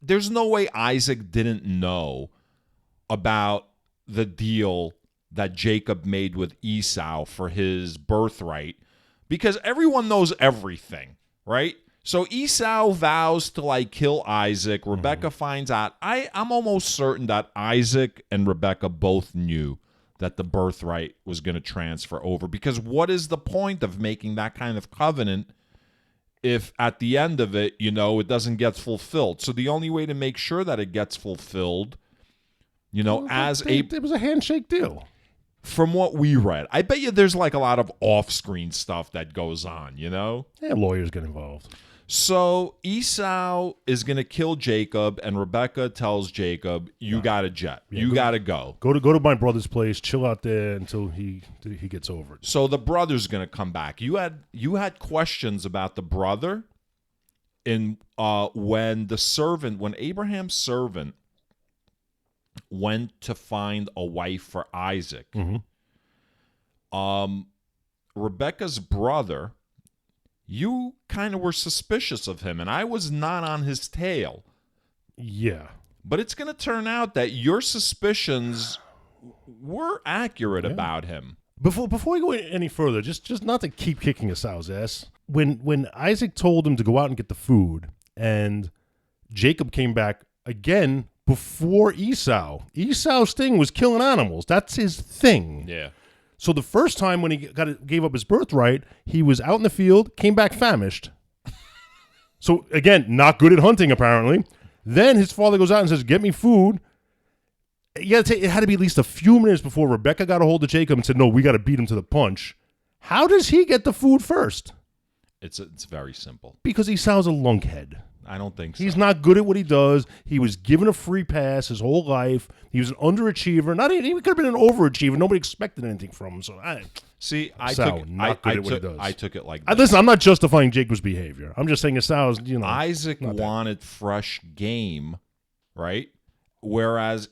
there's no way Isaac didn't know about the deal that Jacob made with Esau for his birthright, because everyone knows everything, right? So Esau vows to, like, kill Isaac. Rebecca finds out. I'm almost certain that Isaac and Rebecca both knew that the birthright was going to transfer over, because what is the point of making that kind of covenant if at the end of it, it doesn't get fulfilled? So the only way to make sure that it gets fulfilled, it was a handshake deal. From what we read, I bet you there's, like, a lot of off-screen stuff that goes on, Yeah, lawyers get involved. So Esau is going to kill Jacob, and Rebecca tells Jacob, "You got a jet. You got to go. Go to my brother's place. Chill out there until he gets over it." So the brother's going to come back. You had questions about the brother when Abraham's servant went to find a wife for Isaac. Rebecca's brother, you kind of were suspicious of him, and I was not on his tail. Yeah. But it's going to turn out that your suspicions were accurate about him. Before we go any further, just not to keep kicking Esau's ass, when Isaac told him to go out and get the food, and Jacob came back again before Esau. Esau's thing was killing animals. That's his thing. Yeah. So the first time when he gave up his birthright, he was out in the field, came back famished. So again, not good at hunting apparently. Then his father goes out and says, "Get me food." It had to be at least a few minutes before Rebecca got a hold of Jacob and said, "No, we got to beat him to the punch." How does he get the food first? It's very simple. Because Esau's a lunkhead. I don't think so. He's not good at what he does. He was given a free pass his whole life. He was an underachiever. He could have been an overachiever. Nobody expected anything from him. So I took it like this. Listen, I'm not justifying Jacob's behavior. I'm just saying Esau's, Isaac wanted fresh game, right? Whereas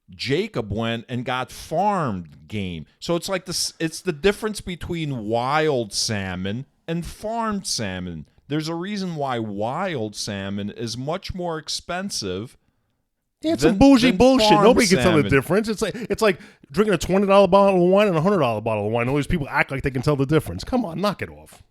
Jacob went and got farmed game. So it's like this. It's the difference between wild salmon and farmed salmon. There's a reason why wild salmon is much more expensive. Yeah, it's some bougie bullshit. Nobody can tell the difference. It's like drinking a $20 bottle of wine and a $100 bottle of wine. All these people act like they can tell the difference. Come on, knock it off.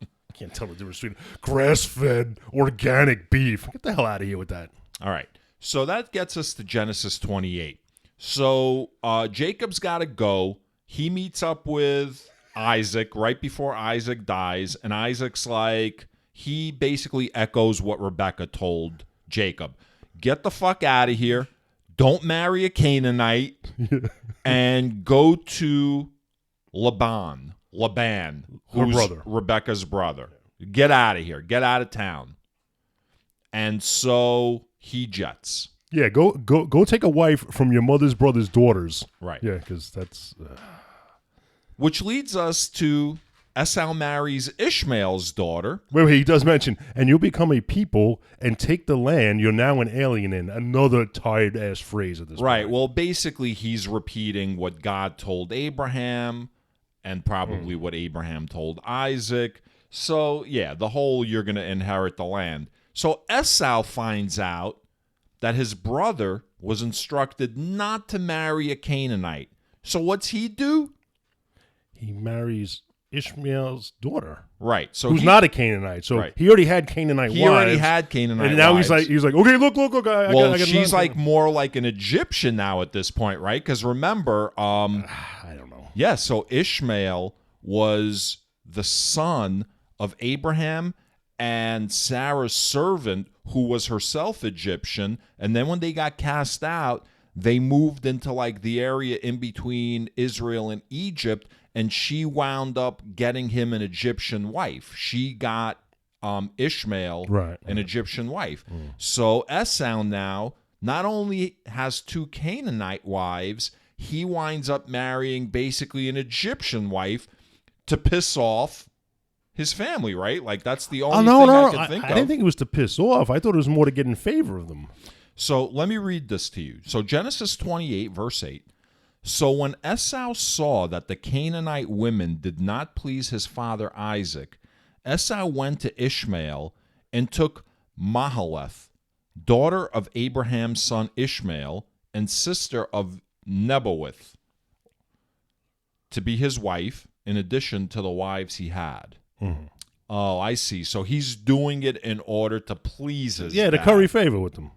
I can't tell the difference between grass-fed, organic beef. Get the hell out of here with that. All right. So that gets us to Genesis 28. So Jacob's got to go. He meets up with Isaac right before Isaac dies, and Isaac's like, he basically echoes what Rebecca told Jacob. Get the fuck out of here. Don't marry a Canaanite. And go to Laban, who's brother. Rebecca's brother. Get out of here. Get out of town. And so he jets. Yeah, go take a wife from your mother's brother's daughters. Right. Yeah, because that's... Which leads us to Esau marries Ishmael's daughter. Wait, he does mention, and you'll become a people and take the land you're now an alien in. Another tired-ass phrase at this point. Right. Well, basically, he's repeating what God told Abraham and probably what Abraham told Isaac. So, yeah, the whole you're going to inherit the land. So Esau finds out that his brother was instructed not to marry a Canaanite. So what's he do? He marries Ishmael's daughter. Right. So who's not a Canaanite. So he already had Canaanite wives. He already had Canaanite and now wives. he's like, okay, look. Well, she's like more like an Egyptian now at this point, right? Because remember, I don't know. Yeah, so Ishmael was the son of Abraham and Sarah's servant, who was herself Egyptian. And then when they got cast out, they moved into like the area in between Israel and Egypt, and she wound up getting him an Egyptian wife. She got Ishmael, an Egyptian wife. So Esau now not only has 2 Canaanite wives, he winds up marrying basically an Egyptian wife to piss off his family, right? Like, that's the only thing I can think of. I didn't think it was to piss off. I thought it was more to get in favor of them. So let me read this to you. So Genesis 28, verse 8. So when Esau saw that the Canaanite women did not please his father Isaac, Esau went to Ishmael and took Mahalath, daughter of Abraham's son Ishmael, and sister of Nebaioth, to be his wife, in addition to the wives he had. Mm-hmm. Oh, I see. So he's doing it in order to please his dad. To curry favor with them.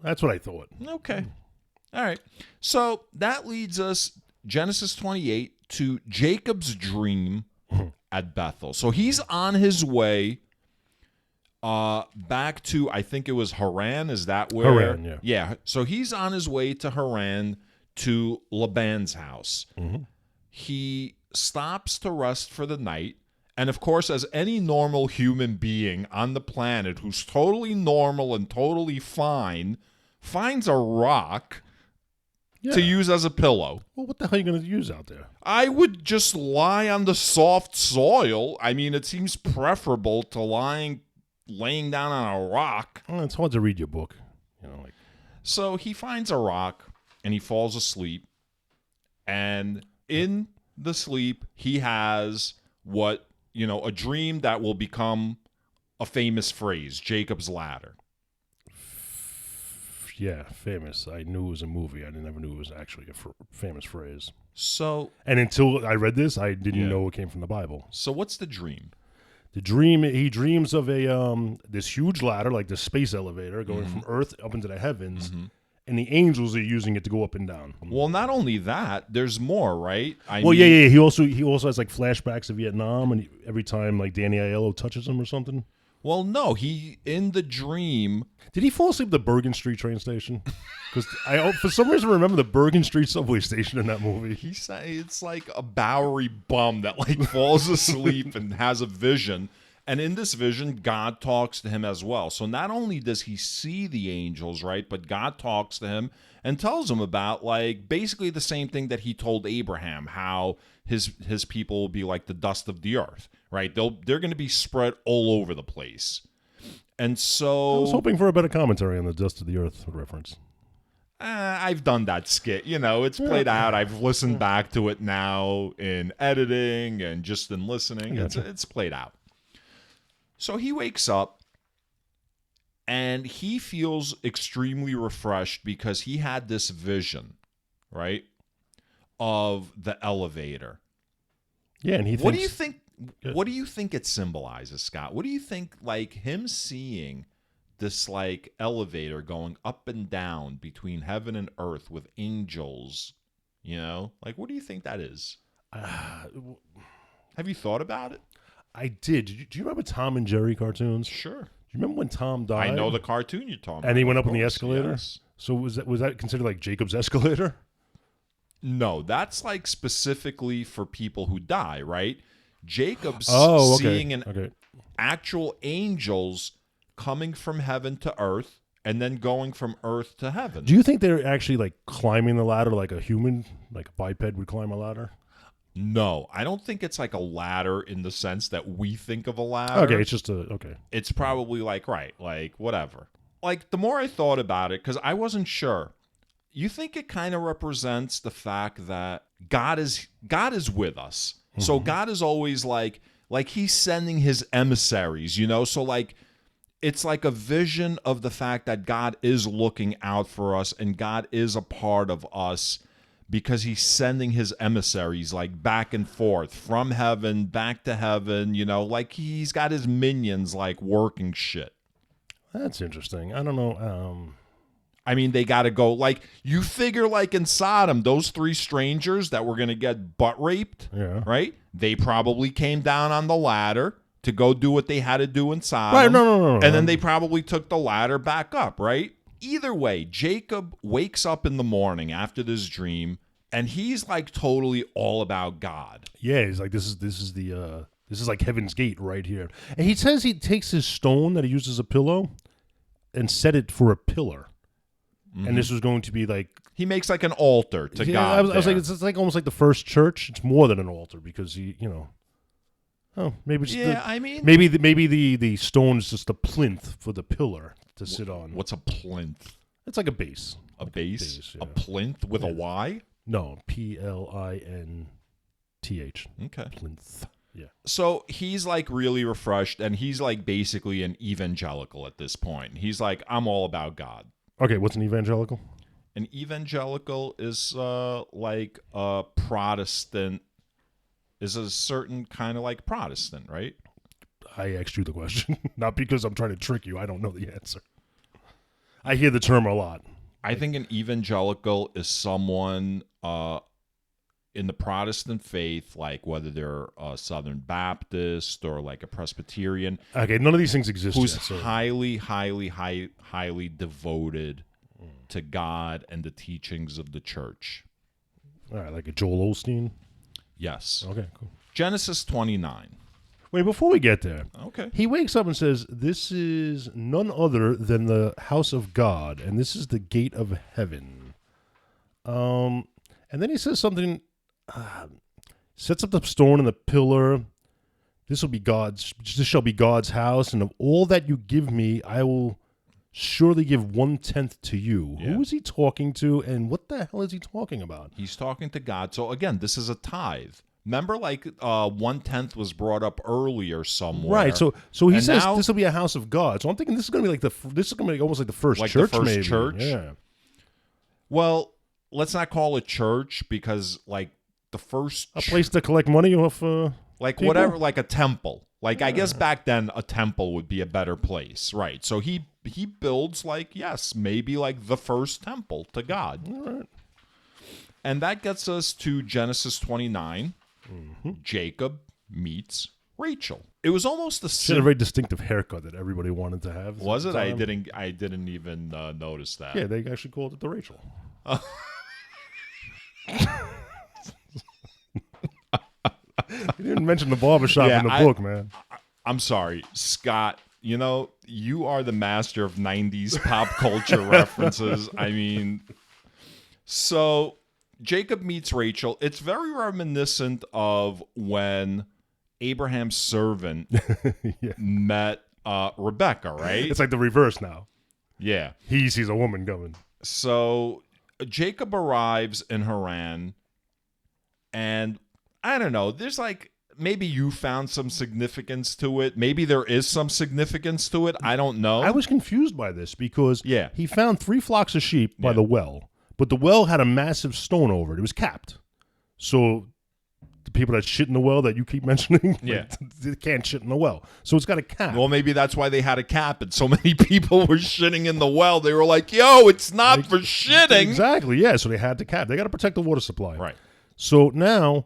That's what I thought. Okay. All right. So that leads us, Genesis 28, to Jacob's dream at Bethel. So he's on his way back to, I think it was Haran. Is that where? Haran, yeah. Yeah. So he's on his way to Haran, to Laban's house. Mm-hmm. He stops to rest for the night. And of course, as any normal human being on the planet who's totally normal and totally fine, finds a rock to use as a pillow. Well, what the hell are you going to use out there? I would just lie on the soft soil. I mean, it seems preferable to laying down on a rock. Well, it's hard to read your book. So he finds a rock and he falls asleep. And in the sleep, he has a dream that will become a famous phrase, Jacob's ladder. Yeah, famous. I knew it was a movie. I never knew it was actually a famous phrase. So, and until I read this, I didn't know it came from the Bible. So what's the dream? The dream, he dreams of this huge ladder, like the space elevator, going from Earth up into the heavens, and the angels are using it to go up and down. Well, not only that, there's more, right? Yeah. He also has like flashbacks of Vietnam, and every time like Danny Aiello touches him or something. Well, no, in the dream. Did he fall asleep at the Bergen Street train station? Because I, for some reason, remember the Bergen Street subway station in that movie. It's like a Bowery bum that like falls asleep and has a vision. And in this vision, God talks to him as well. So not only does he see the angels, right, but God talks to him and tells him about like basically the same thing that he told Abraham, how his people will be like the dust of the earth, right? They're going to be spread all over the place. And so I was hoping for a better commentary on the dust of the earth reference. I've done that skit. It's played out. I've listened back to it now in editing and just in listening. Gotcha. It's played out. So he wakes up and he feels extremely refreshed because he had this vision, right, of the elevator. Yeah, and What do you think? What do you think it symbolizes, Scott? What do you think, like him seeing this like elevator going up and down between heaven and earth with angels? Like what do you think that is? Have you thought about it? I did. Do you remember Tom and Jerry cartoons? Sure. Do you remember when Tom died? I know the cartoon you're talking about. And he went up on the escalator? Yes. So was that considered like Jacob's escalator? No, that's like specifically for people who die, right? Jacob's seeing an actual angels coming from heaven to earth and then going from earth to heaven. Do you think they're actually like climbing the ladder like a human, like a biped would climb a ladder? No, I don't think it's like a ladder in the sense that we think of a ladder. Okay, it's just It's probably like, whatever. Like, the more I thought about it, because I wasn't sure, you think it kind of represents the fact that God is with us. Mm-hmm. So God is always like he's sending his emissaries, So like, it's like a vision of the fact that God is looking out for us and God is a part of us, because he's sending his emissaries like back and forth from heaven back to heaven, like he's got his minions like working shit. That's interesting. I don't know. I mean, they got to go, like, you figure like in Sodom, those 3 strangers that were going to get butt raped, right? They probably came down on the ladder to go do what they had to do in Sodom. Right, no. And then they probably took the ladder back up, right? Either way, Jacob wakes up in the morning after this dream, and he's like totally all about God. Yeah, he's like, this is like Heaven's Gate right here. And he says he takes his stone that he uses as a pillow and set it for a pillar. And this was going to be like... He makes like an altar to God. I was like, it's like almost like the first church. It's more than an altar because he, maybe it's maybe the stone's just a plinth for the pillar to sit on. What's a plinth? It's like a base. A base? Yeah. A plinth with a Y? No, Plinth. Okay. Plinth. Yeah. So he's like really refreshed, and he's like basically an evangelical at this point. He's like, I'm all about God. Okay, what's an evangelical? An evangelical is like a Protestant, is a certain kind of like Protestant, right? I asked you the question, not because I'm trying to trick you. I don't know the answer. I hear the term a lot. I think an evangelical is someone in the Protestant faith, like whether they're a Southern Baptist or like a Presbyterian. Okay, none of these things exist who's yet, so. highly devoted to God and the teachings of the church. All right, like a Joel Osteen? Yes. Okay, cool. Genesis 29. Wait, before we get there, Okay. he wakes up and says, this is none other than the house of God, and this is the gate of heaven. And then he says something, sets up the stone and the pillar. This shall be God's house, and of all that you give me, I will surely give 1/10 to you. Yeah. Who is he talking to, and what the hell is he talking about? He's talking to God. So again, this is a tithe. Remember, like 1/10 was brought up earlier somewhere, Right. So he And says now- this will be a house of God. So I'm thinking this is going to be like this is going to be almost like the first Like the church, first maybe. church? Yeah. Well, let's not call it church because like the first A place to collect money off. like people? whatever, like a temple. Like I guess back then a temple would be a better place, right? So he builds like maybe like the first temple to God. All right. And that gets us to Genesis 29. Mm-hmm. Jacob meets Rachel. It was almost the She had a very distinctive haircut that everybody wanted to have. Was at it? the I time. didn't even notice that. Yeah, they actually called it the Rachel. You didn't mention the barbershop Yeah, in the book, man. I'm sorry, Scott. You know, you are the master of 90s pop culture references. I mean, so Jacob meets Rachel. It's very reminiscent of when Abraham's servant Yeah. met Rebecca, right? It's like the reverse now. Yeah. He sees a woman coming. So Jacob arrives in Haran, and I don't know, there's like, maybe you found some significance to it. Maybe there is some significance to it. I don't know. I was confused by this because Yeah. he found 3 flocks of sheep by Yeah. the well, but the well had a massive stone over it. It was capped. So the people that shit in the well that you keep mentioning, Yeah. they can't shit in the well. So it's got a cap. Well, maybe that's why they had a cap, and so many people were shitting in the well. They were like, yo, it's not for shitting. Exactly, yeah. So they had the cap. They got to protect the water supply. Right. So now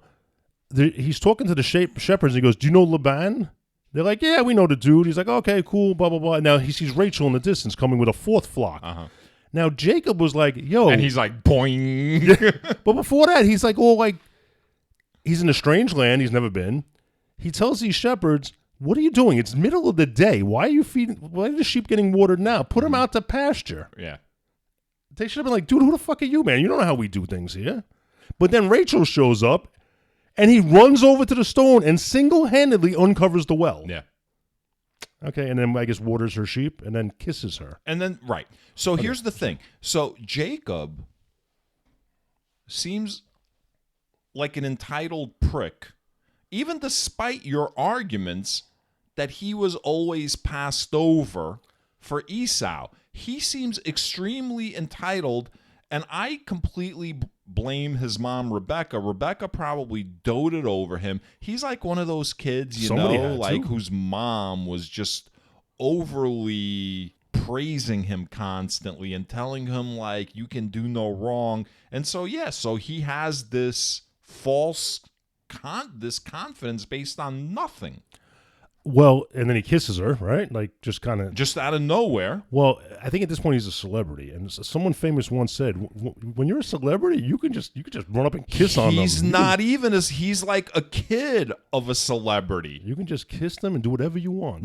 he's talking to the shepherds. And he goes, do you know Laban? They're like, yeah, we know the dude. He's like, okay, cool, blah, blah, blah. Now he sees Rachel in the distance coming with a 4th flock. Uh-huh. Now Jacob was like, yo. And he's like, boing. But before that, he's like, oh, like, he's in a strange land he's never been. He tells these shepherds, what are you doing? It's middle of the day. Why are the sheep getting watered now? Put them out to pasture. Yeah. They should have been like, dude, who the fuck are you, man? You don't know how we do things here. But then Rachel shows up, and he runs over to the stone and single-handedly uncovers the well. Yeah. Okay, and then I guess waters her sheep and then kisses her. And then, right. So here's the thing. So Jacob seems like an entitled prick, even despite your arguments that he was always passed over for Esau. He seems extremely entitled, and I completely blame his mom, Rebecca. Rebecca probably doted over him. He's like one of those kids, Somebody had to. whose mom was just overly praising him constantly and telling him, like, you can do no wrong. And so, so he has this false this confidence based on nothing. Well, and then he kisses her, right? Like just kind of. Just out of nowhere. Well, I think at this point he's a celebrity, and someone famous once said, "When you're a celebrity, you can just run up and kiss on them." He's not even as he's like a kid of a celebrity. You can just kiss them and do whatever you want.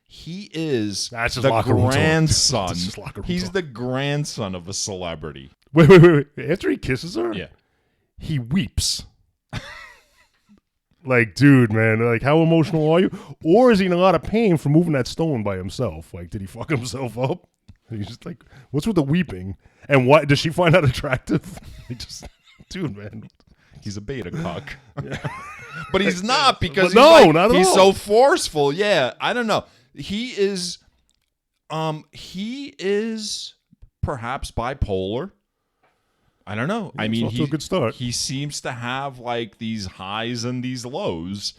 He is That's just the locker room talk. grandson. That's just locker room He's talk. the grandson of a celebrity. Wait. After he kisses her, Yeah. he weeps. Like, dude, man, like, how emotional are you? Or is he in a lot of pain for moving that stone by himself? Like, did he fuck himself up? And he's just like, what's with the weeping? And why does she find that attractive? He just, dude, man. He's a beta cuck. But he's not because not at he's all. so forceful. Yeah, I don't know. He is perhaps bipolar. I don't know. I mean, off to a good start. He seems to have like these highs and these lows.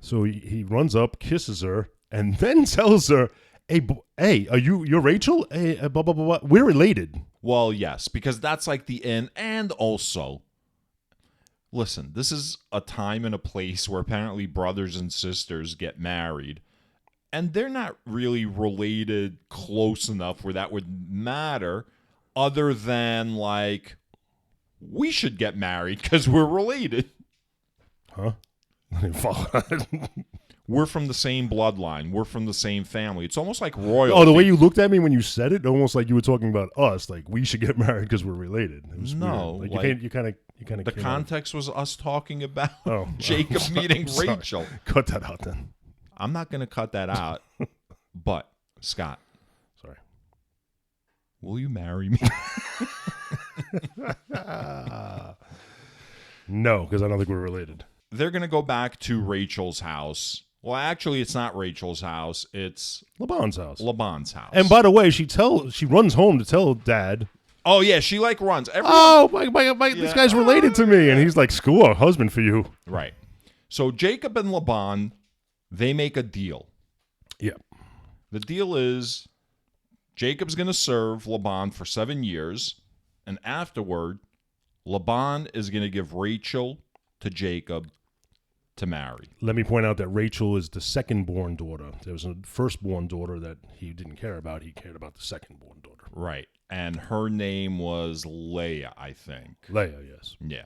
So he runs up, kisses her, and then tells her, "Hey, you're Rachel? Hey, blah blah blah. We're related." Well, yes, because that's like the end. And also, listen, this is a time and a place where apparently brothers and sisters get married, and they're not really related close enough where that would matter. Other than, like, we should get married because we're related. Huh? I didn't follow that. We're from the same bloodline. We're from the same family. It's almost like royalty. Oh, the way you looked at me when you said it, almost like you were talking about us. Like, we should get married because we're related. It was No, weird. like, you kind of. The context was us talking about Oh. Jacob meeting Sorry. Rachel. Cut that out then. I'm not going to cut that out. But, Scott, Sorry. will you marry me? No, because I don't think we're related. They're going to go back to Rachel's house. Well, actually, it's not Rachel's house. It's Laban's house. Laban's house. And by the way, she runs home to tell Dad. Oh, yeah, she like runs. Oh, this guy's related to me, and he's like, "School a husband for you." Right. So Jacob and Laban, they make a deal. Yeah. The deal is Jacob's going to serve Laban for 7 years, and afterward, Laban is going to give Rachel to Jacob to marry. Let me point out that Rachel is the second-born daughter. There was a first-born daughter that he didn't care about. He cared about the second-born daughter. Right. And her name was Leah, I think. Leah, yes. Yeah.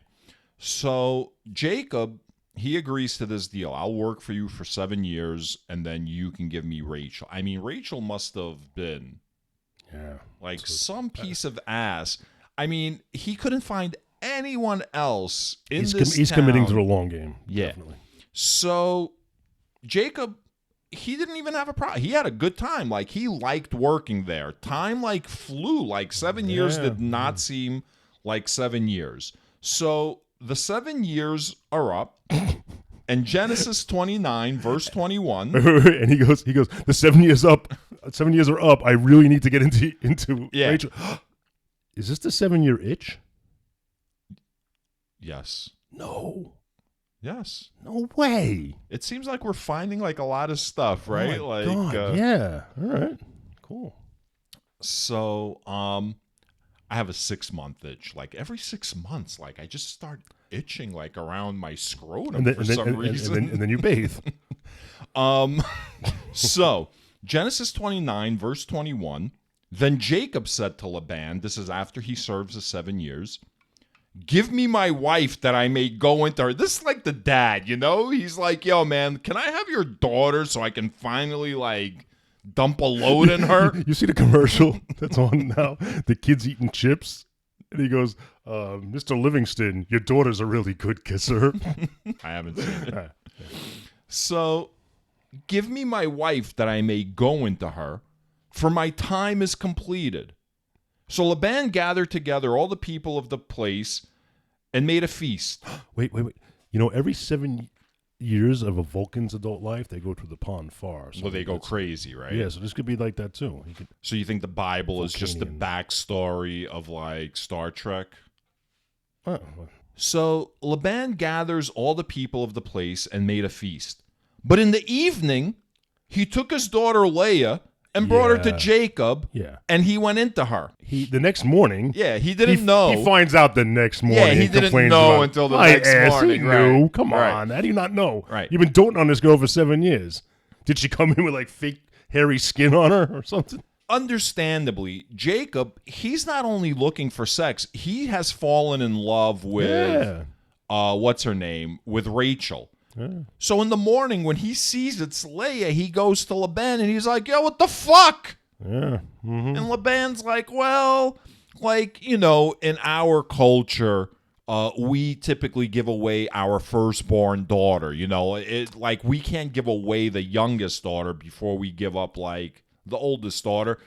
So Jacob, he agrees to this deal. I'll work for you for 7 years, and then you can give me Rachel. I mean, Rachel must have been like some piece of ass. I mean, he couldn't find anyone else in this town. He's committing to the long game. Yeah. Definitely. So Jacob, he didn't even have a problem. He had a good time. Like, he liked working there. Time like flew. Like 7 years did not seem like 7 years. So the 7 years are up. And Genesis 29, verse 21. And he goes, the 7 years up. 7 years are up. I really need to get into Rachel. Is this the 7-year itch? Yes. No. Yes. No way. It seems like we're finding like a lot of stuff, right? Oh my like God. Yeah. All right. Cool. So I have a 6-month itch. Like every 6 months, like I just start itching like around my scrotum for some reason. And then you bathe. So Genesis 29, verse 21. Then Jacob said to Laban, this is after he serves the 7 years, "Give me my wife that I may go into her." This is like the dad, you know? He's like, "Yo, man, can I have your daughter so I can finally like dump a load in her?" You see the commercial that's on now? The kid's eating chips. And he goes, "Mr. Livingston, your daughter's a really good kisser." I haven't seen it. So, "Give me my wife that I may go into her, for my time is completed." So Laban gathered together all the people of the place and made a feast. Wait. You know, every 7 years of a Vulcan's adult life, they go to the pond far. So Well, they go crazy, right? Yeah, so this could be like that too. So you think the Bible is just the Vulcanian. backstory of like Star Trek? Oh, So Laban gathers all the people of the place and made a feast. But in the evening, he took his daughter Leah and brought her to Yeah. Jacob. Yeah. And he went into her. The next morning. Yeah, he didn't know. He finds out the next morning. Yeah, he and didn't complains know about, until the "My next ass, morning." He knew. Right. Come Right. on. How do you not know? Right. You've been doting on this girl for 7 years. Did she come in with like fake hairy skin on her or something? Understandably, Jacob, he's not only looking for sex, he has fallen in love with, what's her name, with Rachel. Yeah. So in the morning when he sees it's Leah, he goes to Laban and he's like, yo, what the fuck? Yeah. Mm-hmm. And Laban's like, well, like, you know, in our culture, we typically give away our firstborn daughter. You know, like we can't give away the youngest daughter before we give up like the oldest daughter.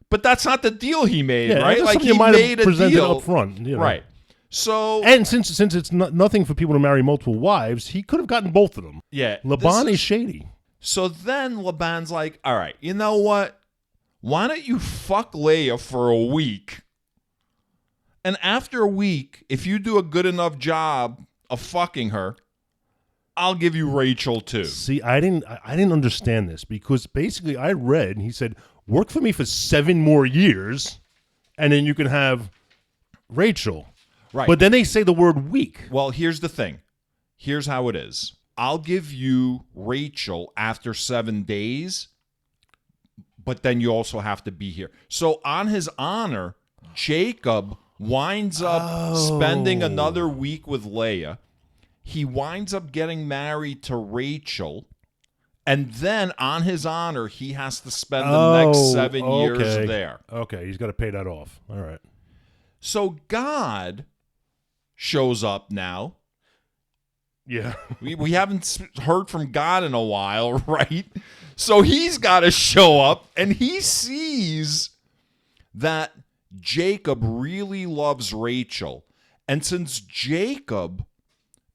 But that's not the deal he made, right? Like he made a deal up front, you know. Right. So and since it's nothing for people to marry multiple wives, he could have gotten both of them. Yeah, Laban is shady. So then Laban's like, all right, you know what? Why don't you fuck Leah for a week? And after a week, if you do a good enough job of fucking her, I'll give you Rachel too. See, I didn't understand this because basically I read, he said, work for me for 7 more years, and then you can have Rachel. Right. But then they say the word week. Well, here's the thing. Here's how it is. I'll give you Rachel after 7 days, but then you also have to be here. So on his honor, Jacob winds up spending another week with Leah. He winds up getting married to Rachel. And then on his honor, he has to spend the next 7 years there. Okay, he's got to pay that off. All right. So God shows up now. Yeah. we haven't heard from God in a while, right? So he's got to show up, and he sees that Jacob really loves Rachel. And since Jacob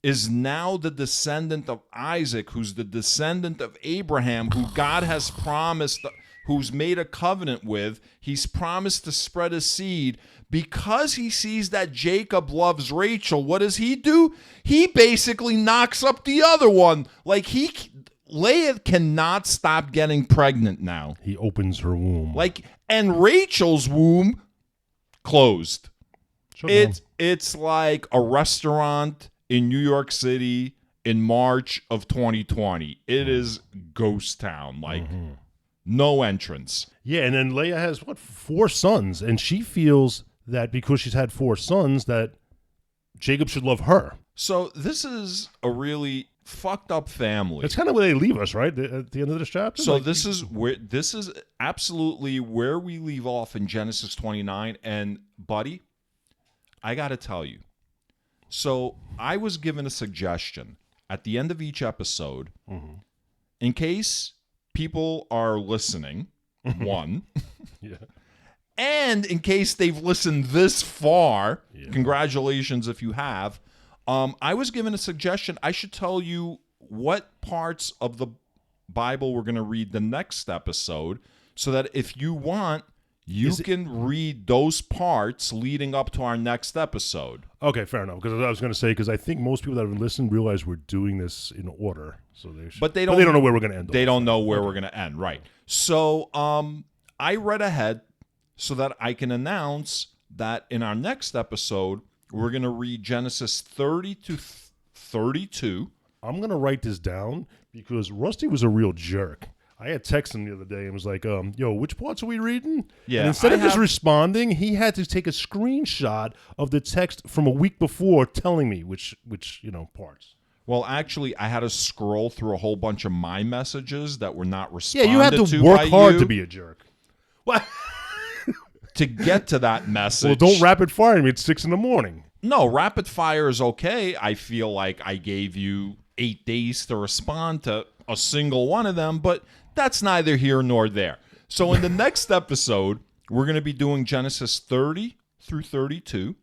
is now the descendant of Isaac, who's the descendant of Abraham, who God has promised, who's made a covenant with, he's promised to spread his seed. Because he sees that Jacob loves Rachel, what does he do? He basically knocks up the other one. Like Leah cannot stop getting pregnant now. He opens her womb. And Rachel's womb closed. It's like a restaurant in New York City in March of 2020. It is ghost town. No entrance. Yeah, and then Leah has, 4 sons, and she feels that because she's had 4 sons that Jacob should love her. So this is a really fucked up family. That's kind of where they leave us, right? At the end of this chapter. So this is absolutely where we leave off in Genesis 29. And buddy, I got to tell you. So I was given a suggestion at the end of each episode, in case people are listening, one, yeah. And in case they've listened this far, congratulations if you have. I was given a suggestion. I should tell you what parts of the Bible we're going to read the next episode, so that if you want, you can read those parts leading up to our next episode. Okay, fair enough. Because I was going to say, because I think most people that have listened realize we're doing this in order, so they should, but they don't know where we're going to end. They don't know where we're going to end, right? So, I read ahead so that I can announce that in our next episode we're going to read Genesis 30 to 32. I'm going to write this down because Rusty was a real jerk. I had texted him the other day and was like, yo, which parts are we reading? Yeah. And instead of just responding, he had to take a screenshot of the text from a week before telling me which parts. Well, actually, I had to scroll through a whole bunch of my messages that were not responded to. Yeah, you had to work hard to be a jerk. What? To get to that message. Well, don't rapid fire me at 6 a.m. No, rapid fire is okay. I feel like I gave you 8 days to respond to a single one of them, but that's neither here nor there. So in the next episode, we're going to be doing Genesis 30 through 32.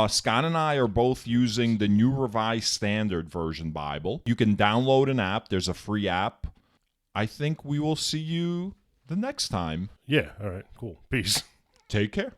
Scott and I are both using the New Revised Standard Version Bible. You can download an app. There's a free app. I think we will see you the next time. Yeah, all right, cool. Peace. Take care.